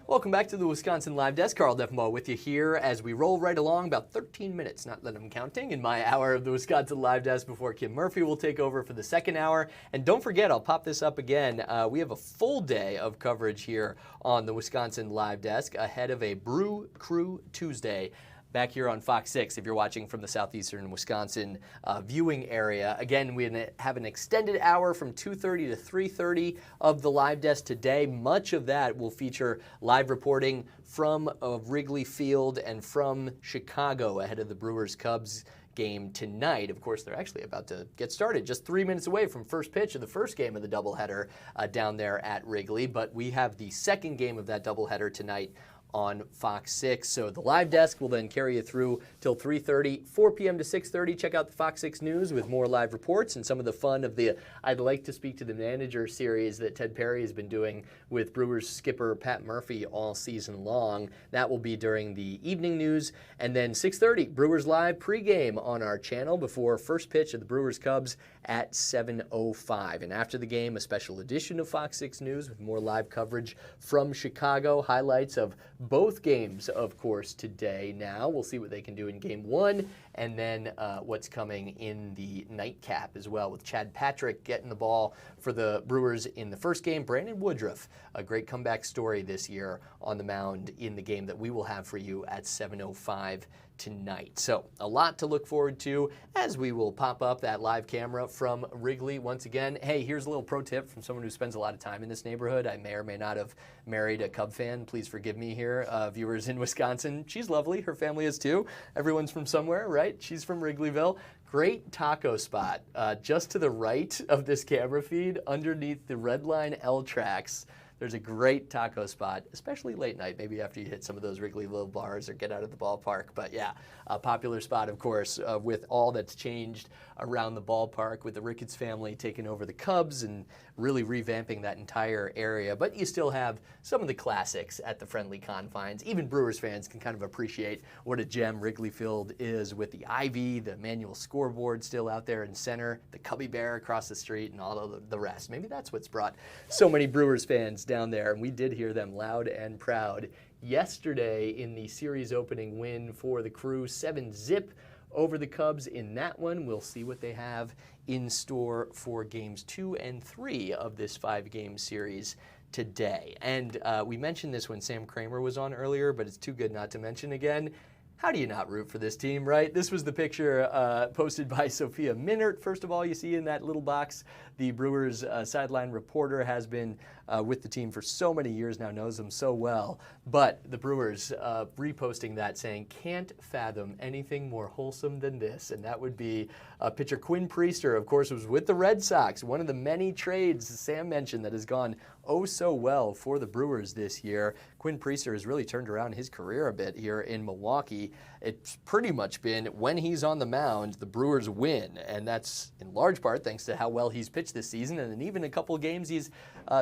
Welcome back to the Wisconsin Live Desk. Carl Defmo with you here as we roll right along, about 13 minutes, not that I'm counting, in my hour of the Wisconsin Live Desk before Kim Murphy will take over for the second hour. And don't forget, I'll pop this up again, we have a full day of coverage here on the Wisconsin Live Desk ahead of a Brew Crew Tuesday back here on Fox 6 if you're watching from the southeastern Wisconsin viewing area. Again, we have an extended hour from 2:30 to 3:30 of the Live Desk today. Much of that will feature live reporting from Wrigley Field and from Chicago ahead of the Brewers-Cubs game tonight. Of course, they're actually about to get started, just 3 minutes away from first pitch of the first game of the doubleheader down there at Wrigley. But we have the second game of that doubleheader tonight on Fox 6. So the Live Desk will then carry you through till 3:30, 4 p.m. to 6:30. Check out the Fox 6 News with more live reports and some of the fun of the I'd Like to Speak to the Manager series that Ted Perry has been doing with Brewers skipper Pat Murphy all season long. That will be during the evening news. And then 6:30, Brewers Live pregame on our channel before first pitch of the Brewers-Cubs at 7:05. And after the game, a special edition of Fox 6 News with more live coverage from Chicago, highlights of both games, of course, today. Now we'll see what they can do in game one, and then what's coming in the nightcap as well, with Chad Patrick getting the ball for the Brewers in the first game. Brandon Woodruff, a great comeback story this year on the mound in the game that we will have for you at 7:05 tonight. So a lot to look forward to as we will pop up that live camera from Wrigley once again. Hey, here's a little pro tip from someone who spends a lot of time in this neighborhood. I may or may not have married a Cub fan. Please forgive me here, viewers in Wisconsin. She's lovely. Her family is too. Everyone's from somewhere, right? She's from Wrigleyville. Great taco spot just to the right of this camera feed underneath the Red Line L tracks. there's a great taco spot, especially late night, maybe after you hit some of those Wrigleyville bars or get out of the ballpark. But yeah, a popular spot, of course, with all that's changed around the ballpark, with the Ricketts family taking over the Cubs and really revamping that entire area. But you still have some of the classics at the friendly confines. Even Brewers fans can kind of appreciate what a gem Wrigley Field is, with the ivy, the manual scoreboard still out there in center, the Cubby Bear across the street, and all of the rest. Maybe that's what's brought so many Brewers fans down there, and we did hear them loud and proud yesterday in the series opening win for the Crew, 7-zip over the Cubs in that one. We'll see what they have in store for games 2 and 3 of this 5-game series today. And we mentioned this when Sam Kramer was on earlier, but it's too good not to mention again. How do you not root for this team, right? This was the picture posted by Sophia Minert. First of all, you see in that little box, the Brewers sideline reporter has been with the team for so many years now, knows them so well. But the Brewers reposting that saying, can't fathom anything more wholesome than this. And that would be pitcher Quinn Priester, of course, was with the Red Sox. One of the many trades Sam mentioned that has gone oh so well for the Brewers this year. Quinn Priester has really turned around his career a bit here in Milwaukee. It's pretty much been, when he's on the mound, the Brewers win. And that's in large part thanks to how well he's pitched this season. And even a couple of games he's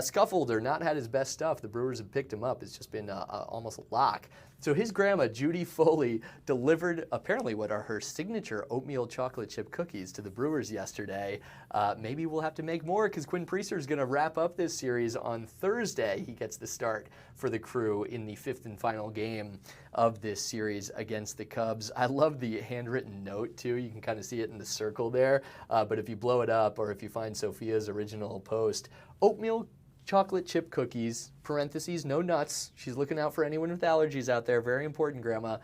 scuffled or not had his best stuff, the Brewers have picked him up. It's just been almost a lock. So his grandma, Judy Foley, delivered apparently what are her signature oatmeal chocolate chip cookies to the Brewers yesterday. Maybe we'll have to make more because Quinn Priester is going to wrap up this series on Thursday. He gets the start for the Crew in the 5th and final game of this series against the Cubs. I love the handwritten note too. You can kind of see it in the circle there. But if you blow it up, or if you find Sophia's original post, oatmeal chocolate chip cookies, parentheses, no nuts. She's looking out for anyone with allergies out there. Very important, Grandma,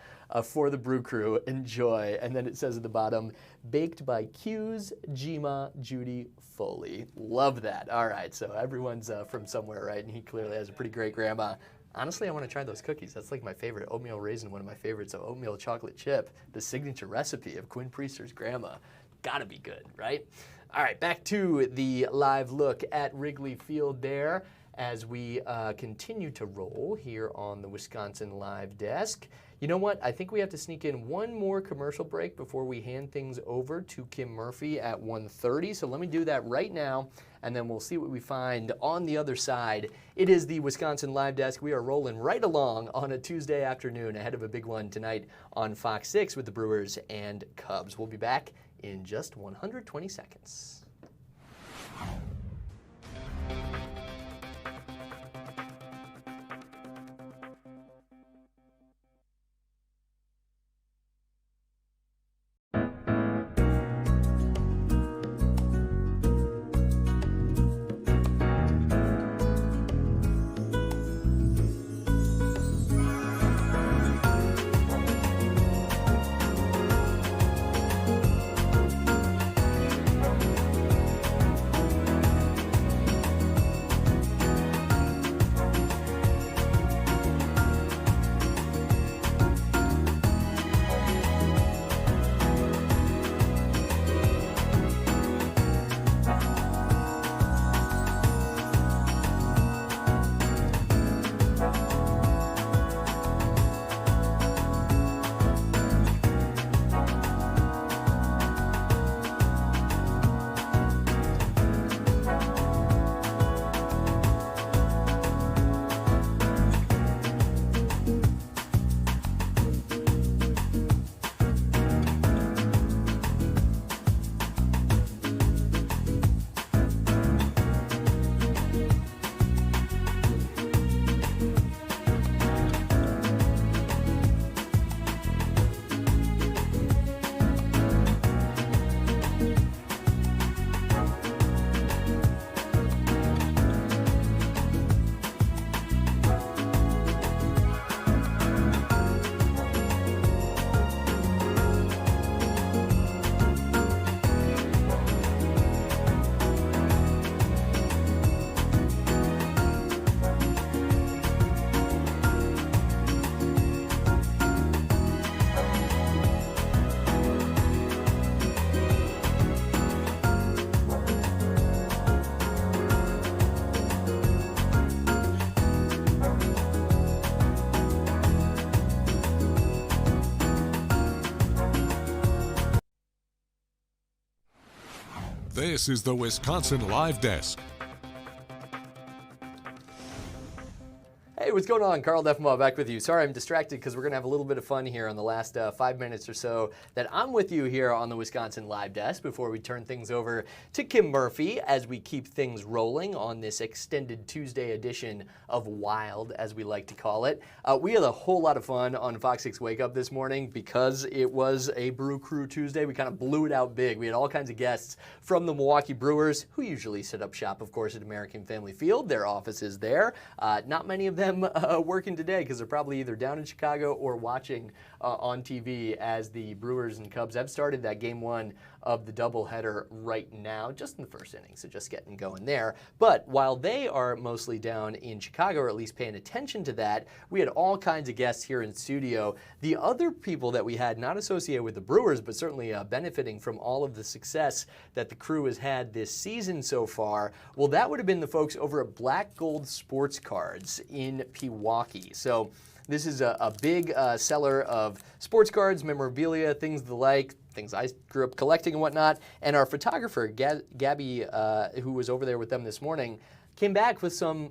for the Brew Crew. Enjoy. And then it says at the bottom, baked by Q's Jima Judy Foley. Love that. All right, so everyone's from somewhere, right? And he clearly has a pretty great grandma. Honestly, I want to try those cookies. That's like my favorite. Oatmeal raisin, one of my favorites. So oatmeal chocolate chip, the signature recipe of Quinn Priester's grandma. Gotta be good, right? All right, back to the live look at Wrigley Field there as we continue to roll here on the Wisconsin Live Desk. You know what? I think we have to sneak in one more commercial break before we hand things over to Kim Murphy at 1:30. So let me do that right now, and then we'll see what we find on the other side. It is the Wisconsin Live Desk. We are rolling right along on a Tuesday afternoon ahead of a big one tonight on Fox 6 with the Brewers and Cubs. We'll be back in just 120 seconds. This is the Wisconsin Live Desk. Hey, what's going on? Carl Defenbaugh back with you. Sorry I'm distracted because we're going to have a little bit of fun here on the last 5 minutes or so that I'm with you here on the Wisconsin Live Desk before we turn things over to Kim Murphy as we keep things rolling on this extended Tuesday edition of Wild, as we like to call it. We had a whole lot of fun on Fox 6 Wake Up this morning because it was a Brew Crew Tuesday. We kind of blew it out big. We had all kinds of guests from the Milwaukee Brewers, who usually set up shop, of course, at American Family Field. Their office is there. Not many of them working today because they're probably either down in Chicago or watching on TV as the Brewers and Cubs have started that game one of the doubleheader right now, just in the first inning, so just getting going there. But while they are mostly down in Chicago, or at least paying attention to that, we had all kinds of guests here in studio. The other people that we had, not associated with the Brewers, but certainly benefiting from all of the success that the crew has had this season so far, well, that would have been the folks over at Black Gold Sports Cards in Pewaukee. So this is a big seller of sports cards, memorabilia, things the like, things I grew up collecting and whatnot. And our photographer, Gabby, who was over there with them this morning, came back with some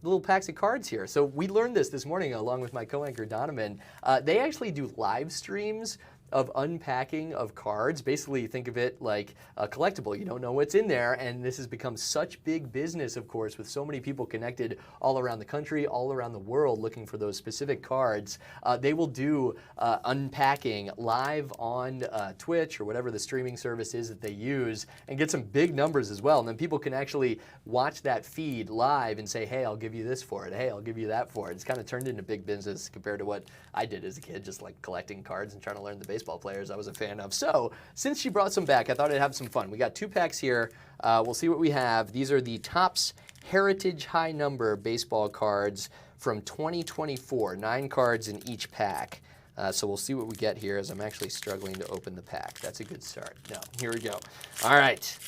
little packs of cards here. So we learned this morning along with my co-anchor Donovan. They actually do live streams of unpacking of cards. Basically, think of it like a collectible. You don't know what's in there, and this has become such big business, of course, with so many people connected all around the country, all around the world looking for those specific cards. They will do unpacking live on Twitch or whatever the streaming service is that they use and get some big numbers as well. And then people can actually watch that feed live and say, hey, I'll give you this for it. Hey, I'll give you that for it. It's kind of turned into big business compared to what I did as a kid, just like collecting cards and trying to learn the baseball players I was a fan of. So since she brought some back, I thought I'd have some fun. We got 2 packs here. We'll see what we have. These are the Topps Heritage High Number baseball cards from 2024. 9 cards in each pack. So we'll see what we get here as I'm actually struggling to open the pack. That's a good start. No, here we go. All right.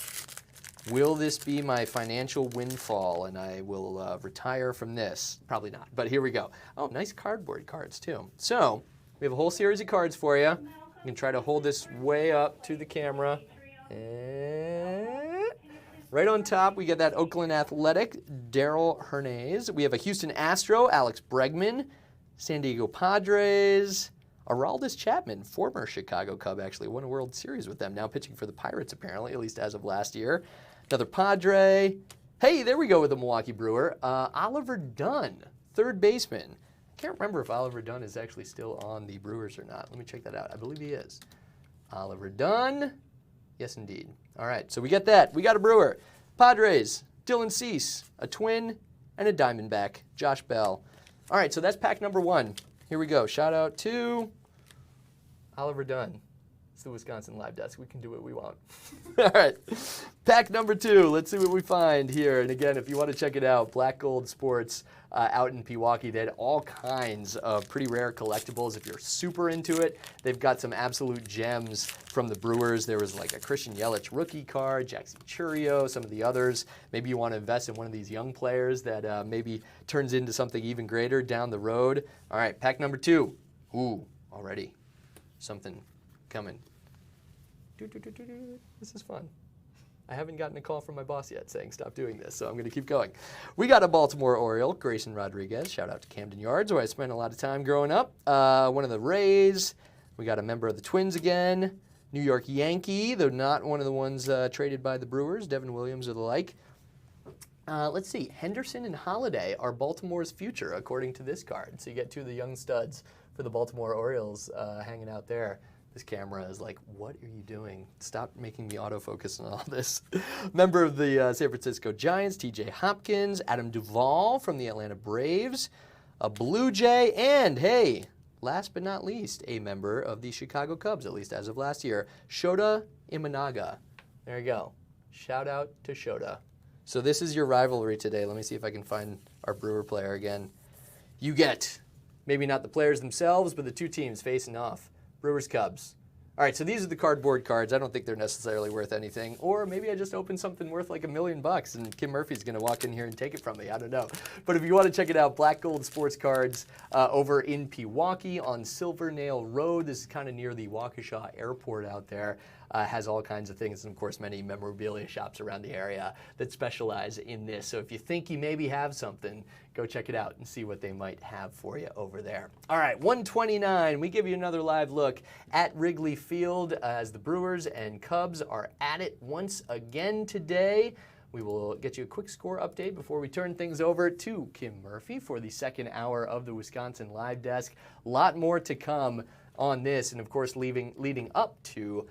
Will this be my financial windfall and I will retire from this? Probably not, but here we go. Oh, nice cardboard cards too. So we have a whole series of cards for you. You can try to hold this way up to the camera. And right on top, we get that Oakland Athletic, Daryl Hernandez. We have a Houston Astro, Alex Bregman. San Diego Padres, Aroldis Chapman, former Chicago Cub, actually won a World Series with them, now pitching for the Pirates apparently, at least as of last year. Another Padre. Hey, there we go with the Milwaukee Brewer. Oliver Dunn, third baseman. Can't remember if Oliver Dunn is actually still on the Brewers or not. Let me check that out. I believe he is. Oliver Dunn. Yes, indeed. All right, so we get that. We got a Brewer. Padres, Dylan Cease, a Twin, and a Diamondback, Josh Bell. All right, so that's pack number 1. Here we go. Shout out to Oliver Dunn. It's the Wisconsin Live Desk. We can do what we want. All right, pack number 2. Let's see what we find here. And again, if you want to check it out, Black Gold Sports out in Pewaukee. They had all kinds of pretty rare collectibles. If you're super into it, they've got some absolute gems from the Brewers. There was like a Christian Yelich rookie card, Jackson Churio, some of the others. Maybe you want to invest in one of these young players that maybe turns into something even greater down the road. All right, pack number 2. Ooh, already something coming. This is fun. I haven't gotten a call from my boss yet saying stop doing this, so I'm going to keep going. We got a Baltimore Oriole, Grayson Rodriguez. Shout out to Camden Yards, where I spent a lot of time growing up. One of the Rays. We got a member of the Twins again. New York Yankee, though not one of the ones traded by the Brewers, Devin Williams or the like. Let's see, Henderson and Holiday are Baltimore's future, according to this card. So you get 2 of the young studs for the Baltimore Orioles hanging out there. This camera is like, what are you doing? Stop making me autofocus on all this. Member of the San Francisco Giants, TJ Hopkins, Adam Duvall from the Atlanta Braves, a Blue Jay, and hey, last but not least, a member of the Chicago Cubs, at least as of last year, Shota Imanaga. There you go. Shout out to Shota. So this is your rivalry today. Let me see if I can find our Brewer player again. You get, maybe not the players themselves, but the 2 teams facing off. Brewers, Cubs. All right, so these are the cardboard cards. I don't think they're necessarily worth anything. Or maybe I just opened something worth like $1 million and Kim Murphy's going to walk in here and take it from me. I don't know. But if you want to check it out, Black Gold Sports Cards over in Pewaukee on Silver Nail Road. This is kind of near the Waukesha Airport out there. has all kinds of things, and of course many memorabilia shops around the area that specialize in this. So if you think you maybe have something, go check it out and see what they might have for you over there. All right, 129, we give you another live look at Wrigley Field as the Brewers and Cubs are at it once again today. We will get you a quick score update before we turn things over to Kim Murphy for the second hour of the Wisconsin Live Desk. A lot more to come on this, and of course leading up to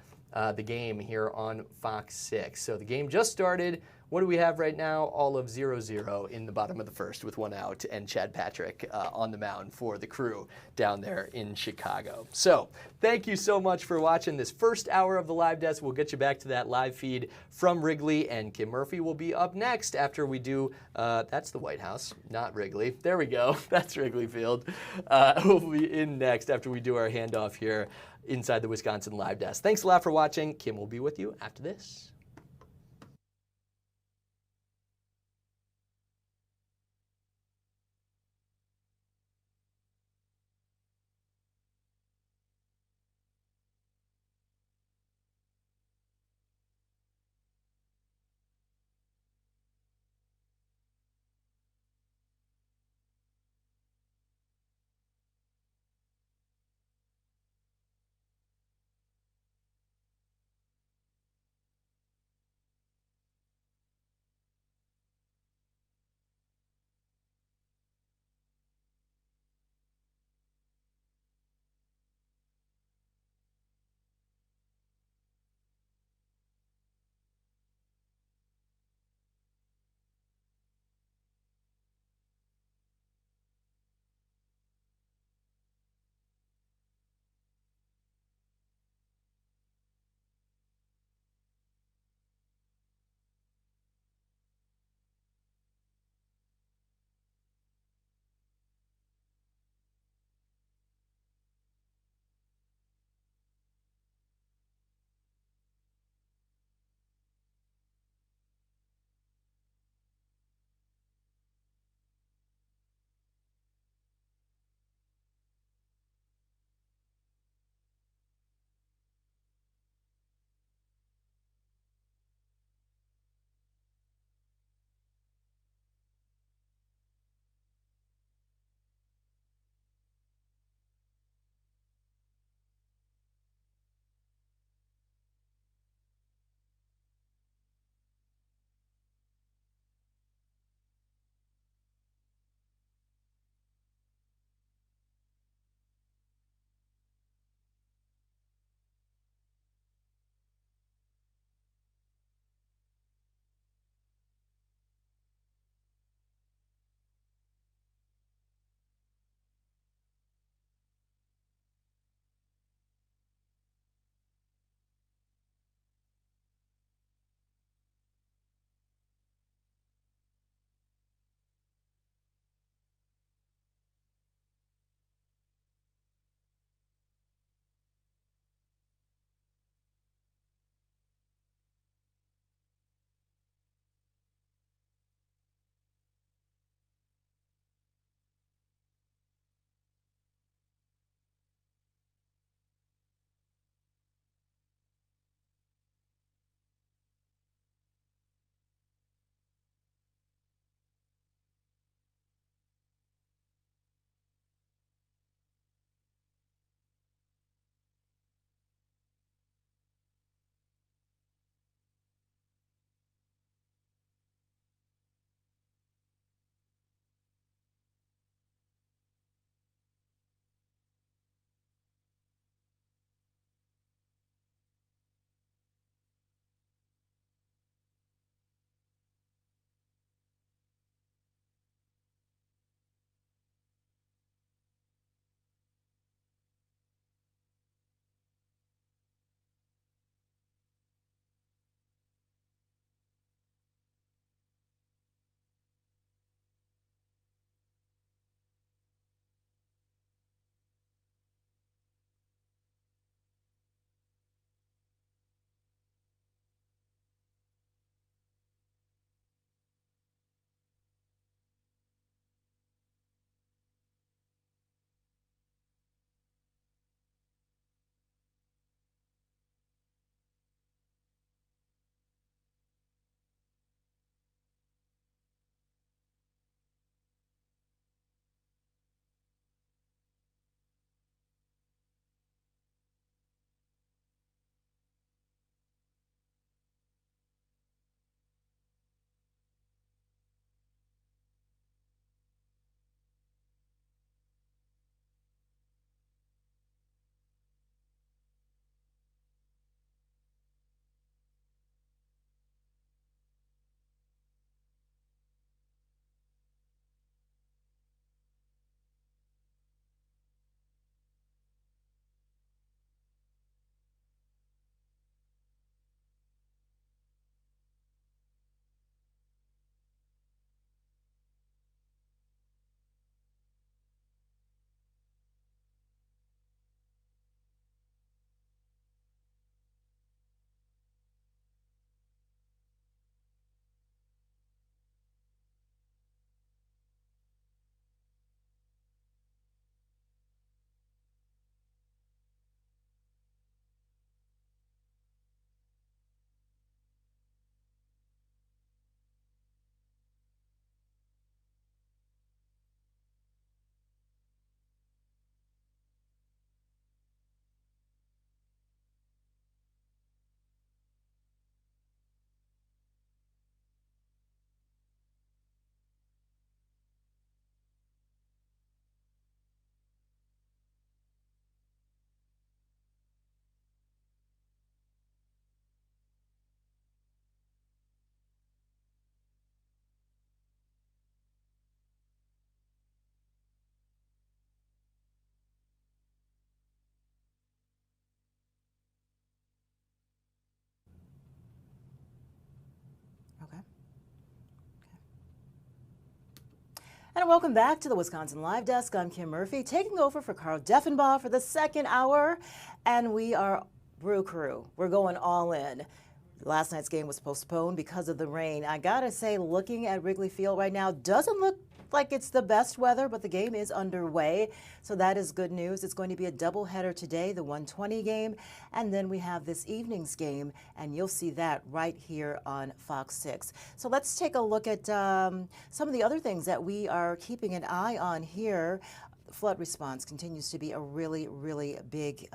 the game here on Fox 6. So the game just started. What do we have right now? All of 0-0 in the bottom of the first with one out, and Chad Patrick on the mound for the Crew down there in Chicago. So thank you so much for watching this first hour of the Live Desk. We'll get you back to that live feed from Wrigley, and Kim Murphy will be up next after we do, that's the White House, not Wrigley. There we go. That's Wrigley Field. We'll be in next after we do our handoff here inside the Wisconsin Live Desk. Thanks a lot for watching. Kim will be with you after this. And welcome back to the Wisconsin Live Desk. I'm Kim Murphy, taking over for Carl Deffenbaugh for the second hour. And we are Brew Crew. We're going all in. Last night's game was postponed because of the rain. I gotta say, looking at Wrigley Field right now, doesn't look like it's the best weather, but the game is underway. So that is good news. It's going to be a doubleheader today, the 1:20 game, and then we have this evening's game, and you'll see that right here on Fox 6. So let's take a look at some of the other things that we are keeping an eye on here. Flood response continues to be a really, really big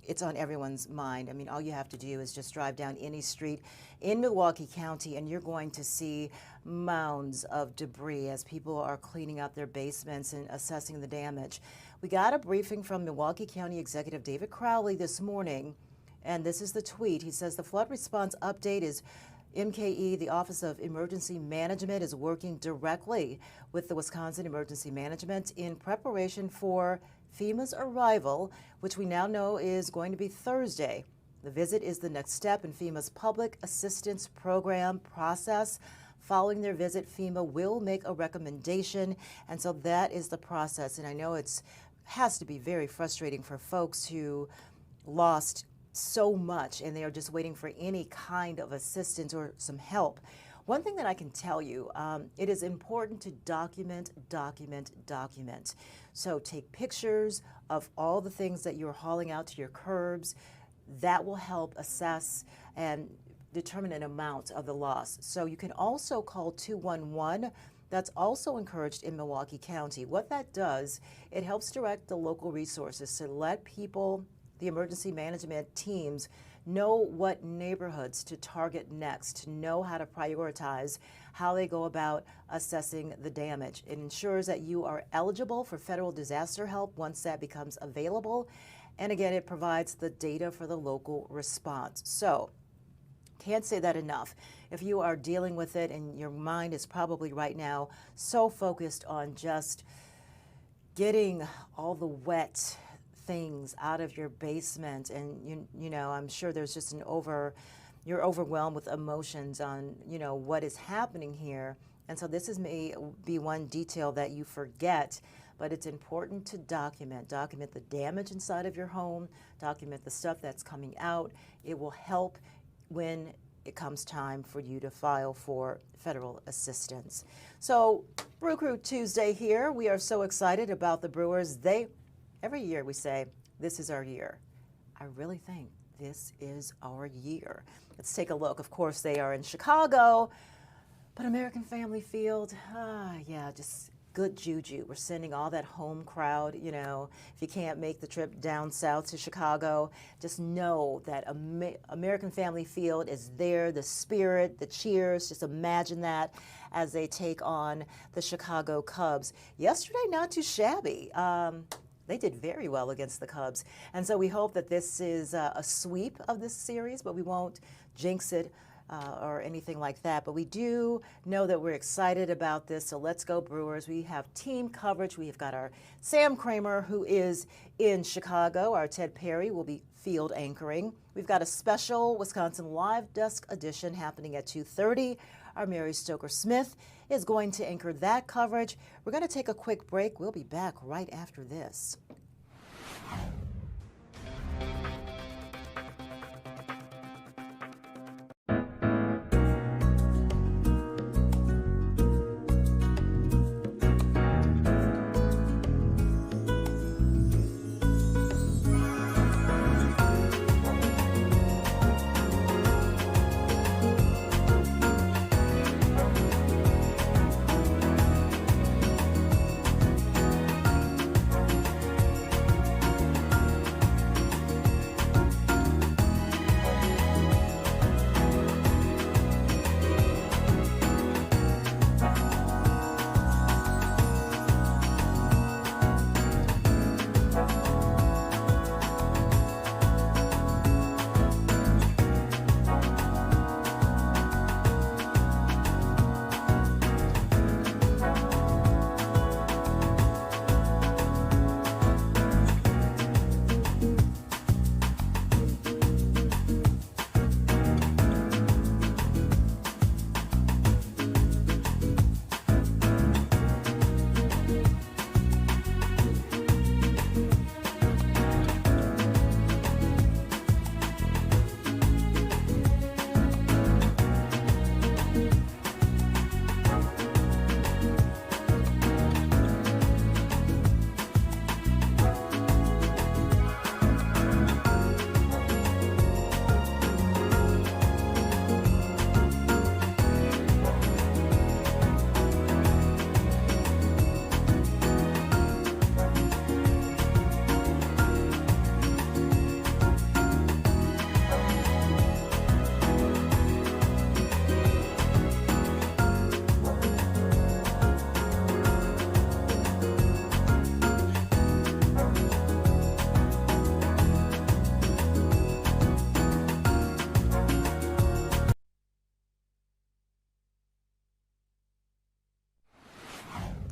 it's on everyone's mind. I mean, all you have to do is just drive down any street in Milwaukee County and you're going to see mounds of debris as people are cleaning out their basements and assessing the damage. We got a briefing from Milwaukee County Executive David Crowley this morning, and this is the tweet. He says the flood response update is MKE, the Office of Emergency Management, is working directly with the Wisconsin Emergency Management in preparation for FEMA's arrival, which we now know is going to be Thursday. The visit is the next step in FEMA's Public Assistance Program process. Following their visit, FEMA will make a recommendation, and so that is the process. And I know it has to be very frustrating for folks who lost so much and they are just waiting for any kind of assistance or some help. One thing that I can tell you, it is important to document. So take pictures of all the things that you're hauling out to your curbs. That will help assess and determine an amount of the loss. So you can also call 211. That's also encouraged in Milwaukee County. What that does, it helps direct the local resources to let people, the emergency management teams, know what neighborhoods to target next, to know how to prioritize how they go about assessing the damage. It ensures that you are eligible for federal disaster help once that becomes available. And again, it provides the data for the local response. So, can't say that enough. If you are dealing with it and your mind is probably right now so focused on just getting all the wet things out of your basement, and you know, I'm sure there's just you're overwhelmed with emotions on, you know, what is happening here. And so this may be one detail that you forget, but it's important to document the damage inside of your home, document the stuff that's coming out. It will help when it comes time for you to file for federal assistance. So Brew Crew Tuesday here. We are so excited about the Brewers. Every year we say, this is our year. I really think this is our year. Let's take a look. Of course, they are in Chicago, but American Family Field, yeah, just good juju. We're sending all that home crowd, you know, if you can't make the trip down south to Chicago, just know that American Family Field is there, the spirit, the cheers, just imagine that as they take on the Chicago Cubs. Yesterday, not too shabby. They did very well against the Cubs. And so we hope that this is a sweep of this series, but we won't jinx it or anything like that. But we do know that we're excited about this. So let's go Brewers. We have team coverage. We have got our Sam Kramer, who is in Chicago. Our Ted Perry will be field anchoring. We've got a special Wisconsin Live Desk edition happening at 2:30. Our Mary Stoker Smith is going to anchor that coverage. We're going to take a quick break. We'll be back right after this.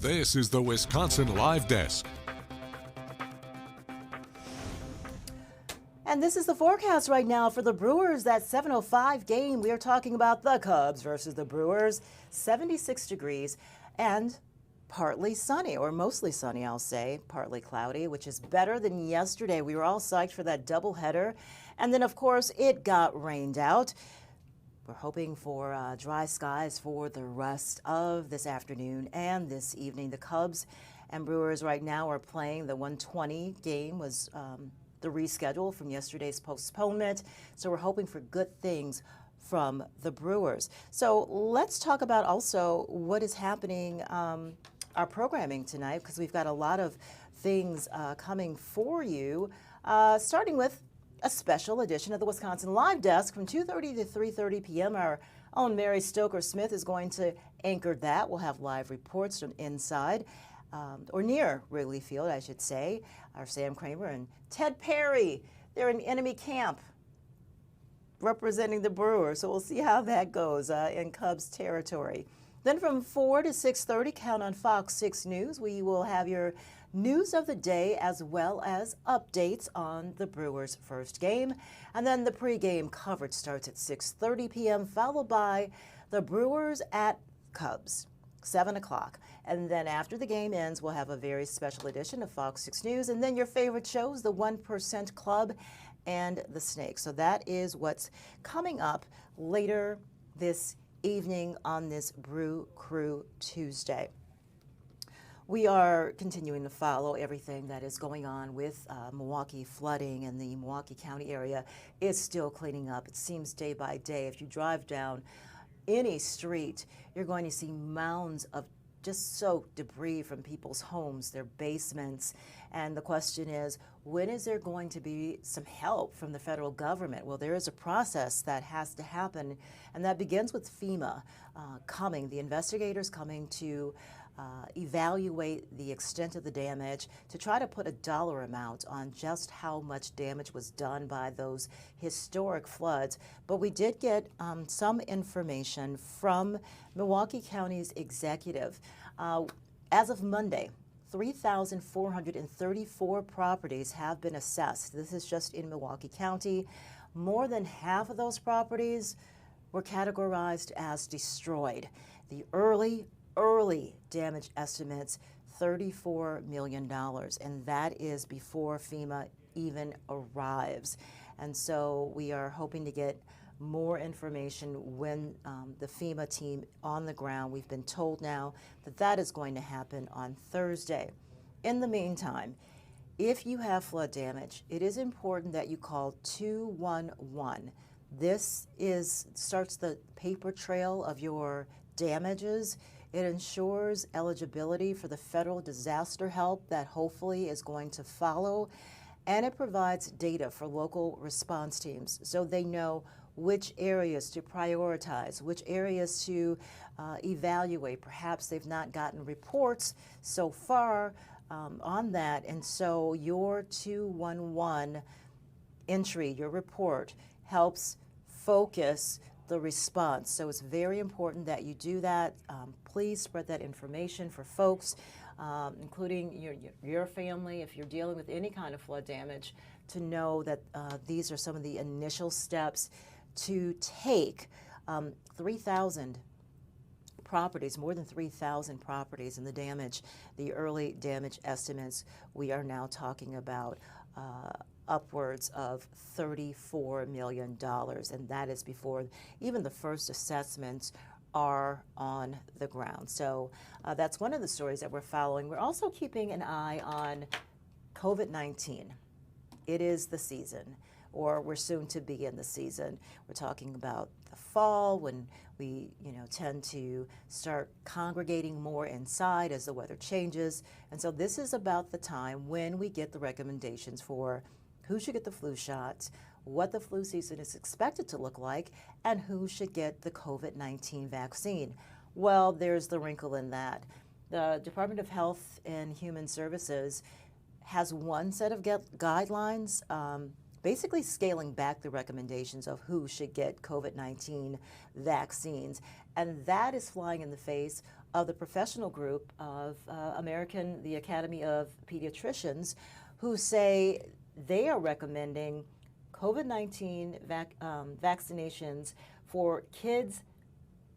This is the Wisconsin Live Desk. And this is the forecast right now for the Brewers. That 7:05 game, we are talking about the Cubs versus the Brewers. 76 degrees and partly sunny, or mostly sunny, I'll say. Partly cloudy, which is better than yesterday. We were all psyched for that doubleheader. And then, of course, it got rained out. We're hoping for dry skies for the rest of this afternoon and this evening. The Cubs and Brewers right now are playing. The 1:20 game was the reschedule from yesterday's postponement. So we're hoping for good things from the Brewers. So let's talk about also what is happening, our programming tonight, because we've got a lot of things coming for you, starting with a special edition of the Wisconsin Live Desk from 2:30 to 3:30 p.m. Our own Mary Stoker-Smith is going to anchor that. We'll have live reports from inside, or near Wrigley Field, I should say. Our Sam Kramer and Ted Perry, they're in enemy camp representing the Brewers. So we'll see how that goes in Cubs territory. Then from 4 to 6:30, count on FOX6 News. We will have your news of the day as well as updates on the Brewers' first game. And then the pregame coverage starts at 6:30 p.m., followed by the Brewers at Cubs, 7 o'clock. And then after the game ends, we'll have a very special edition of FOX6 News. And then your favorite shows, the 1% Club and the Snake. So that is what's coming up later this evening on this Brew Crew Tuesday. We are continuing to follow everything that is going on with Milwaukee flooding, and the Milwaukee County area is still cleaning up. It seems day by day. If you drive down any street, you're going to see mounds of just soaked debris from people's homes, their basements. And the question is, when is there going to be some help from the federal government? Well, there is a process that has to happen, and that begins with FEMA coming, the investigators coming to evaluate the extent of the damage, to try to put a dollar amount on just how much damage was done by those historic floods. But we did get some information from Milwaukee County's executive. As of Monday, 3,434 properties have been assessed. This is just in Milwaukee County. More than half of those properties were categorized as destroyed. The early damage estimates, $34 million, and that is before FEMA even arrives. And so we are hoping to get more information when the FEMA team on the ground. We've been told now that that is going to happen on Thursday. In the meantime, if you have flood damage, it is important that you call 211. This starts the paper trail of your damages. It ensures eligibility for the federal disaster help that hopefully is going to follow, and it provides data for local response teams so they know which areas to prioritize, which areas to evaluate. Perhaps they've not gotten reports so far on that, and so your 211 entry, your report, helps focus the response. So it's very important that you do that. Please spread that information for folks, including your family, if you're dealing with any kind of flood damage, to know that these are some of the initial steps to take. 3,000 properties, more than 3,000 properties, and the early damage estimates, we are now talking about upwards of $34 million, and that is before even the first assessments are on the ground. So that's one of the stories that we're following. We're also keeping an eye on COVID-19. It is the season, or we're soon to be in the season. We're talking about the fall, when we tend to start congregating more inside as the weather changes. And so this is about the time when we get the recommendations for who should get the flu shot, what the flu season is expected to look like, and who should get the COVID-19 vaccine. Well, there's the wrinkle in that. The Department of Health and Human Services has one set of guidelines basically scaling back the recommendations of who should get COVID-19 vaccines. And that is flying in the face of the professional group of the Academy of Pediatricians, who say they are recommending COVID-19 vaccinations for kids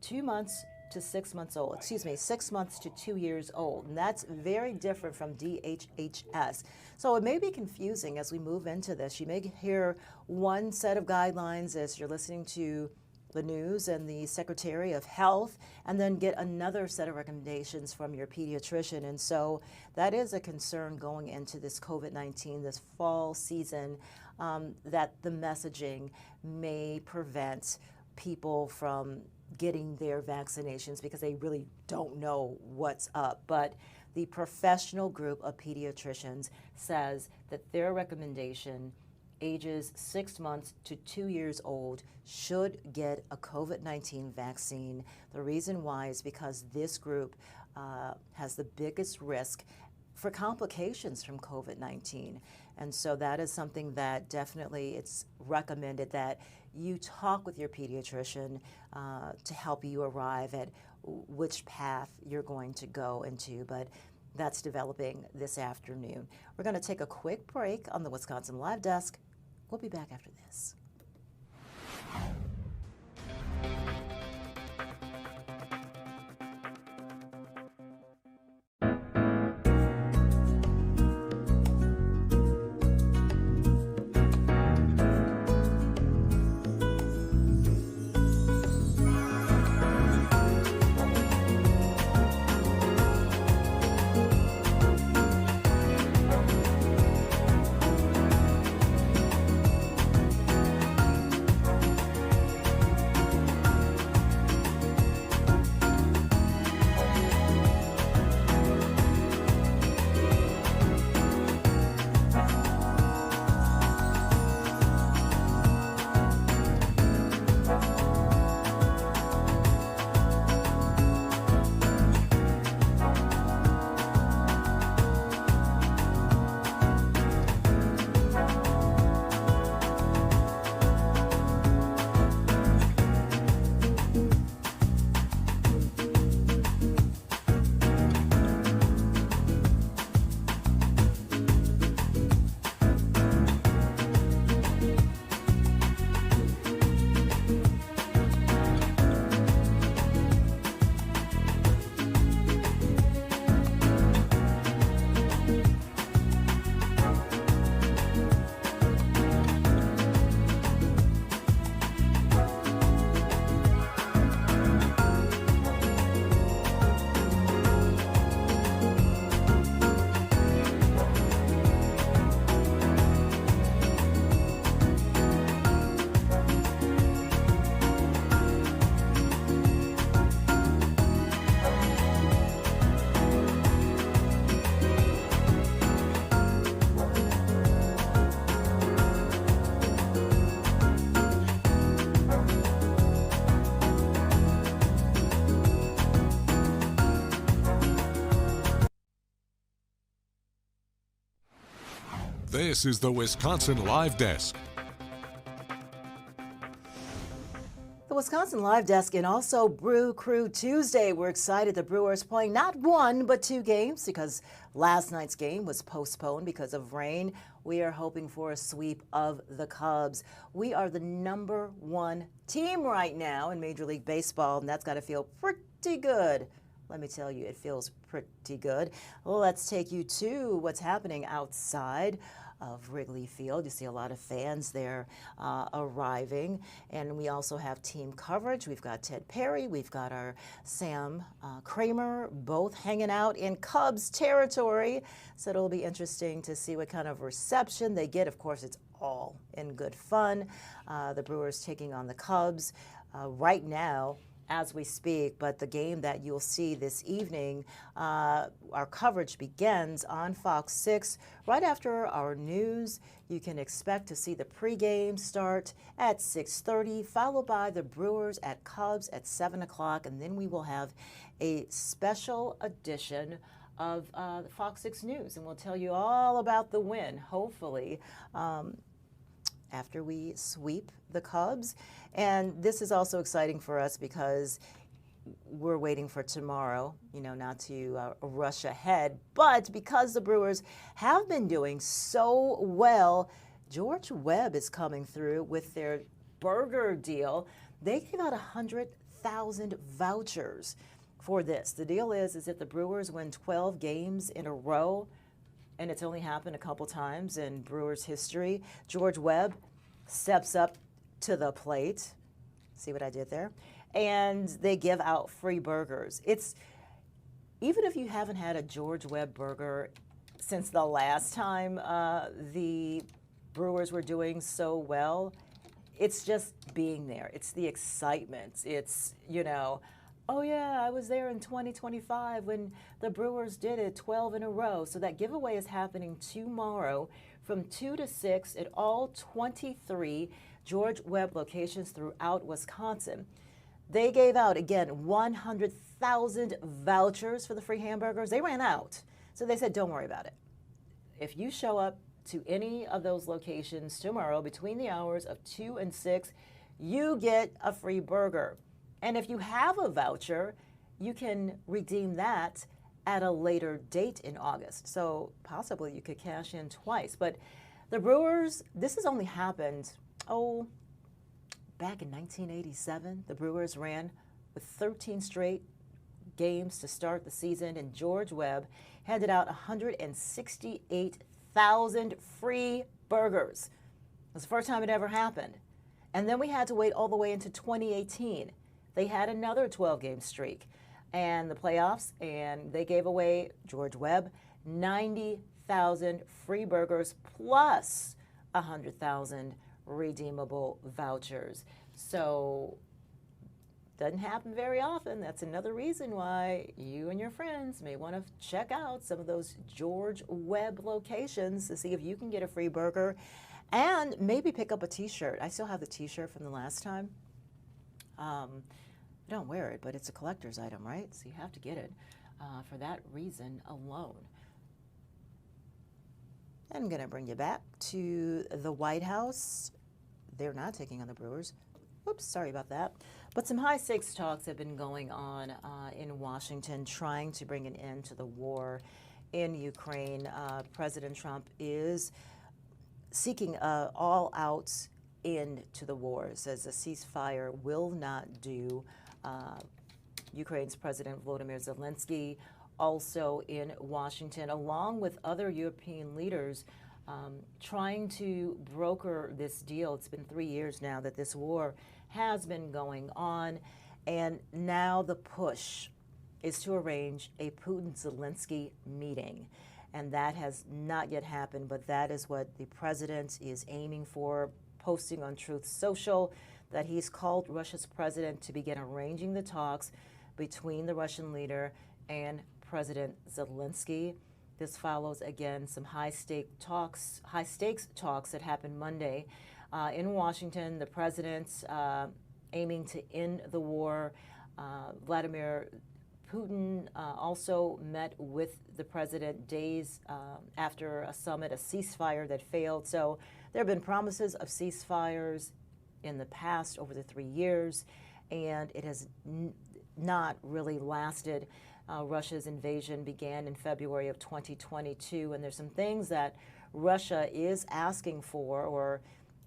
2 months to 6 months old, 6 months to 2 years old. And that's very different from DHHS. So it may be confusing as we move into this. You may hear one set of guidelines as you're listening to the news and the Secretary of Health, and then get another set of recommendations from your pediatrician. And so that is a concern going into this COVID-19, this fall season, that the messaging may prevent people from getting their vaccinations because they really don't know what's up. But the professional group of pediatricians says that their recommendation, ages 6 months to 2 years old, should get a COVID-19 vaccine. The reason why is because this group has the biggest risk for complications from COVID-19. And so that is something that definitely it's recommended that you talk with your pediatrician to help you arrive at which path you're going to go into. But that's developing this afternoon. We're going to take a quick break on the Wisconsin Live Desk. We'll be back after this. This is the Wisconsin Live Desk. The Wisconsin Live Desk and also Brew Crew Tuesday. We're excited the Brewers playing not one, but 2 games because last night's game was postponed because of rain. We are hoping for a sweep of the Cubs. We are the #1 team right now in Major League Baseball, and that's got to feel pretty good. Let me tell you, it feels pretty good. Well, let's take you to what's happening outside of Wrigley Field. You see a lot of fans there arriving, and we also have team coverage. We've got Ted Perry, we've got our Sam Kramer, both hanging out in Cubs territory. So it'll be interesting to see what kind of reception they get. Of course, it's all in good fun. The Brewers taking on the Cubs right now as we speak, but the game that you'll see this evening, our coverage begins on Fox 6 right after our news. You can expect to see the pregame start at 6:30, followed by the Brewers at Cubs at 7 o'clock, and then we will have a special edition of FOX6 News, and we'll tell you all about the win, hopefully. after we sweep the Cubs. And this is also exciting for us because we're waiting for tomorrow, not to rush ahead. But because the Brewers have been doing so well, George Webb is coming through with their burger deal. They gave out 100,000 vouchers for this. The deal is if the Brewers win 12 games in a row, and it's only happened a couple times in Brewers history, George Webb steps up to the plate. See what I did there? And they give out free burgers. It's, even if you haven't had a George Webb burger since the last time the Brewers were doing so well, it's just being there. It's the excitement. It's, oh yeah, I was there in 2025 when the Brewers did it 12 in a row. So that giveaway is happening tomorrow from 2 to 6 at all 23 George Webb locations throughout Wisconsin. They gave out, again, 100,000 vouchers for the free hamburgers. They ran out. So they said, don't worry about it. If you show up to any of those locations tomorrow between the hours of 2 and 6, you get a free burger. And if you have a voucher, you can redeem that at a later date in August. So possibly you could cash in twice. But the Brewers, this has only happened, back in 1987. The Brewers ran with 13 straight games to start the season, and George Webb handed out 168,000 free burgers. It was the first time it ever happened. And then we had to wait all the way into 2018. They had another 12-game streak and the playoffs, and they gave away, George Webb, 90,000 free burgers plus 100,000 redeemable vouchers. So doesn't happen very often. That's another reason why you and your friends may want to check out some of those George Webb locations to see if you can get a free burger and maybe pick up a t-shirt. I still have the t-shirt from the last time. I don't wear it, but it's a collector's item, right? So you have to get it for that reason alone. I'm going to bring you back to the White House. They're not taking on the Brewers. Oops, sorry about that. But some high-stakes talks have been going on in Washington, trying to bring an end to the war in Ukraine. President Trump is seeking all-out end to the war, says a ceasefire will not do. Ukraine's President Volodymyr Zelensky also in Washington, along with other European leaders, trying to broker this deal. It's been 3 years now that this war has been going on, and now the push is to arrange a Putin-Zelensky meeting. And that has not yet happened, but that is what the president is aiming for, posting on Truth Social that he's called Russia's president to begin arranging the talks between the Russian leader and President Zelensky. This follows, again, some high-stakes talks that happened Monday in Washington. The president's aiming to end the war. Vladimir Putin also met with the president days after a summit, a ceasefire that failed. So there have been promises of ceasefires in the past over the 3 years, and it has not really lasted. Russia's invasion began in February of 2022, and there's some things that Russia is asking for, or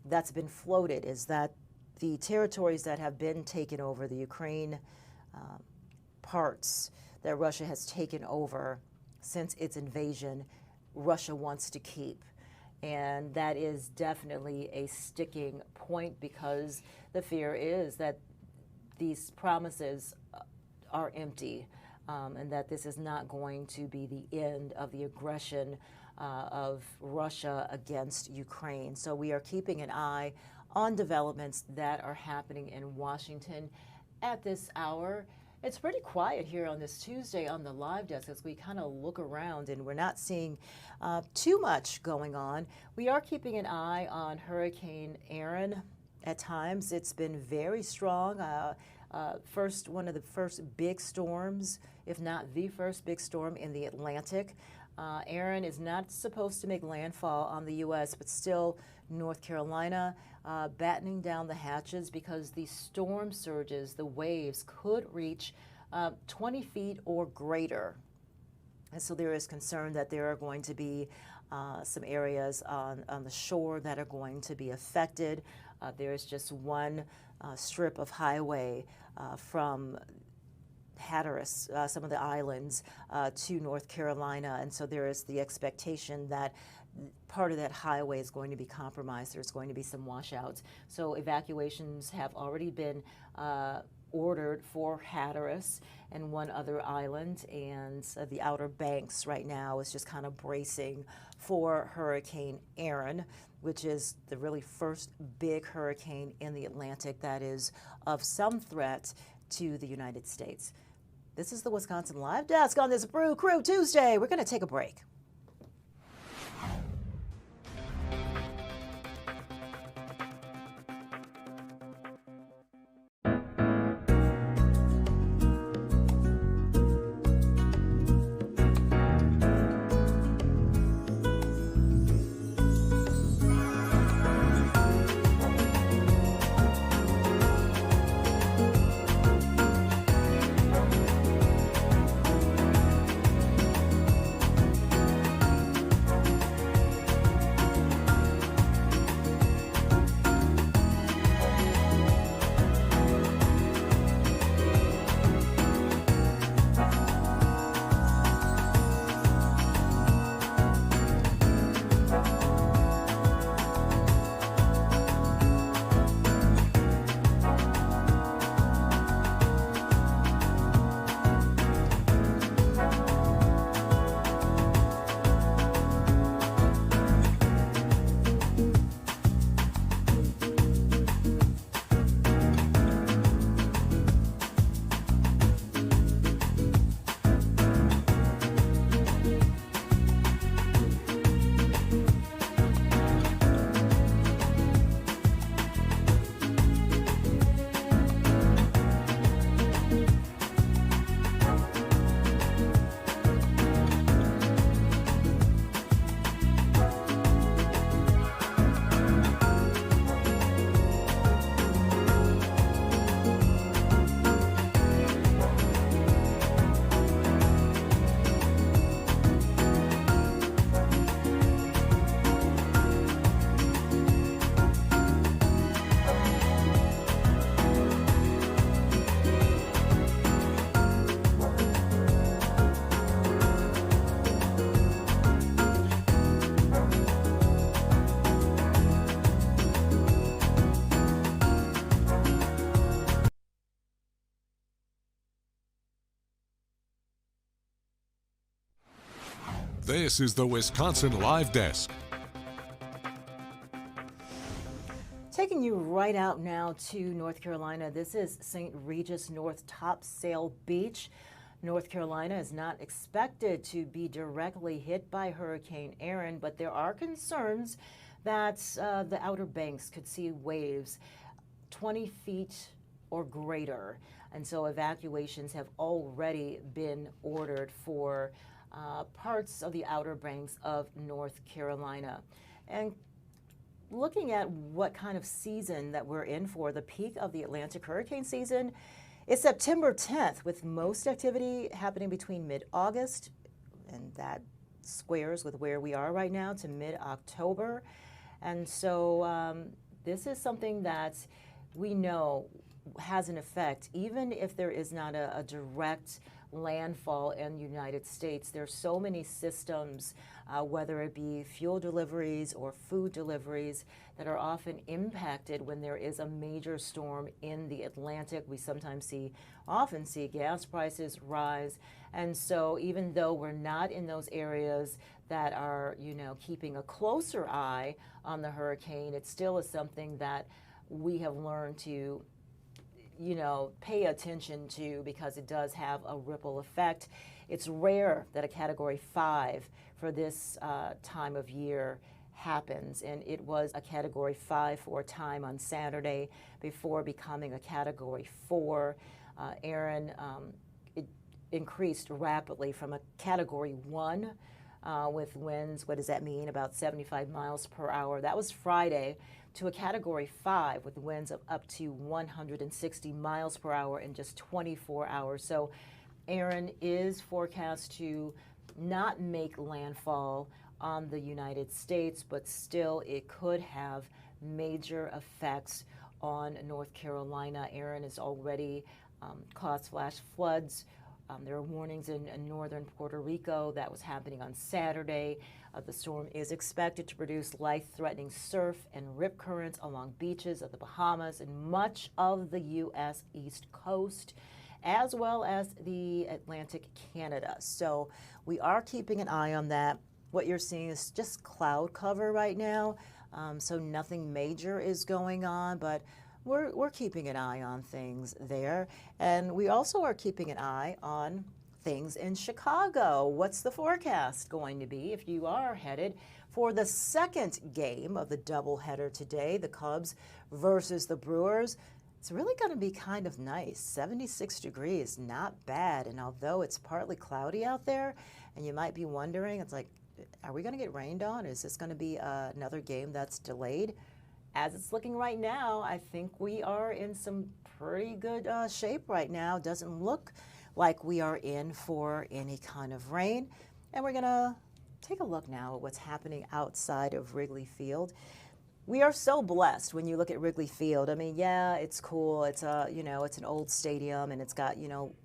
that's been floated, is that the territories that have been taken over, the Ukraine parts that Russia has taken over since its invasion, Russia wants to keep. And that is definitely a sticking point, because the fear is that these promises are empty, and that this is not going to be the end of the aggression of Russia against Ukraine. So we are keeping an eye on developments that are happening in Washington at this hour. It's pretty quiet here on this Tuesday on the live desk as we kind of look around, and we're not seeing too much going on. We are keeping an eye on Hurricane Aaron. At times, it's been very strong. One of the first big storms, if not the first big storm in the Atlantic. Aaron is not supposed to make landfall on the U.S., but still North Carolina battening down the hatches because the storm surges, the waves could reach 20 feet or greater. And so there is concern that there are going to be some areas on the shore that are going to be affected. There is just one strip of highway from Hatteras, some of the islands, to North Carolina, and so there is the expectation that part of that highway is going to be compromised. There's going to be some washouts. So evacuations have already been ordered for Hatteras and one other island, and the Outer Banks right now is just kind of bracing for Hurricane Aaron, which is the really first big hurricane in the Atlantic that is of some threat to the United States. This is the Wisconsin Live Desk on this Brew Crew Tuesday. We're going to take a break. This is the Wisconsin Live Desk. Taking you right out now to North Carolina. This is St. Regis North Topsail Beach. North Carolina is not expected to be directly hit by Hurricane Aaron, but there are concerns that the Outer Banks could see waves 20 feet or greater. And so evacuations have already been ordered for parts of the Outer Banks of North Carolina. And looking at what kind of season that we're in for, the peak of the Atlantic hurricane season, it's September 10th, with most activity happening between mid-August, and that squares with where we are right now, to mid-October. And so this is something that we know has an effect, even if there is not a direct landfall in the United States. There's so many systems, whether it be fuel deliveries or food deliveries, that are often impacted when there is a major storm in the Atlantic. We sometimes often see gas prices rise. And so even though we're not in those areas that are, keeping a closer eye on the hurricane, it still is something that we have learned to pay attention to, because it does have a ripple effect. It's rare that a Category 5 for this time of year happens, and it was a Category 5 for a time on Saturday before becoming a Category 4. Aaron, it increased rapidly from a Category 1 with winds, what does that mean, about 75 miles per hour. That was Friday, to a Category 5 with winds of up to 160 miles per hour in just 24 hours. So Aaron is forecast to not make landfall on the United States, but still it could have major effects on North Carolina. Aaron has already caused flash floods. There are warnings in northern Puerto Rico. That was happening on Saturday. The storm is expected to produce life-threatening surf and rip currents along beaches of the Bahamas and much of the U.S. East Coast, as well as the Atlantic Canada. So we are keeping an eye on that. What you're seeing is just cloud cover right now, so nothing major is going on, but we're keeping an eye on things there. And we also are keeping an eye on things in Chicago. What's the forecast going to be if you are headed for the second game of the doubleheader today, the Cubs versus the Brewers? It's really going to be kind of nice. 76 degrees, not bad. And although it's partly cloudy out there, and you might be wondering, it's like, are we going to get rained on? Is this going to be another game that's delayed? As it's looking right now, I think we are in some pretty good shape right now. Doesn't look like we are in for any kind of rain. And we're going to take a look now at what's happening outside of Wrigley Field. We are so blessed when you look at Wrigley Field. I mean, yeah, it's cool. It's it's an old stadium and it's got,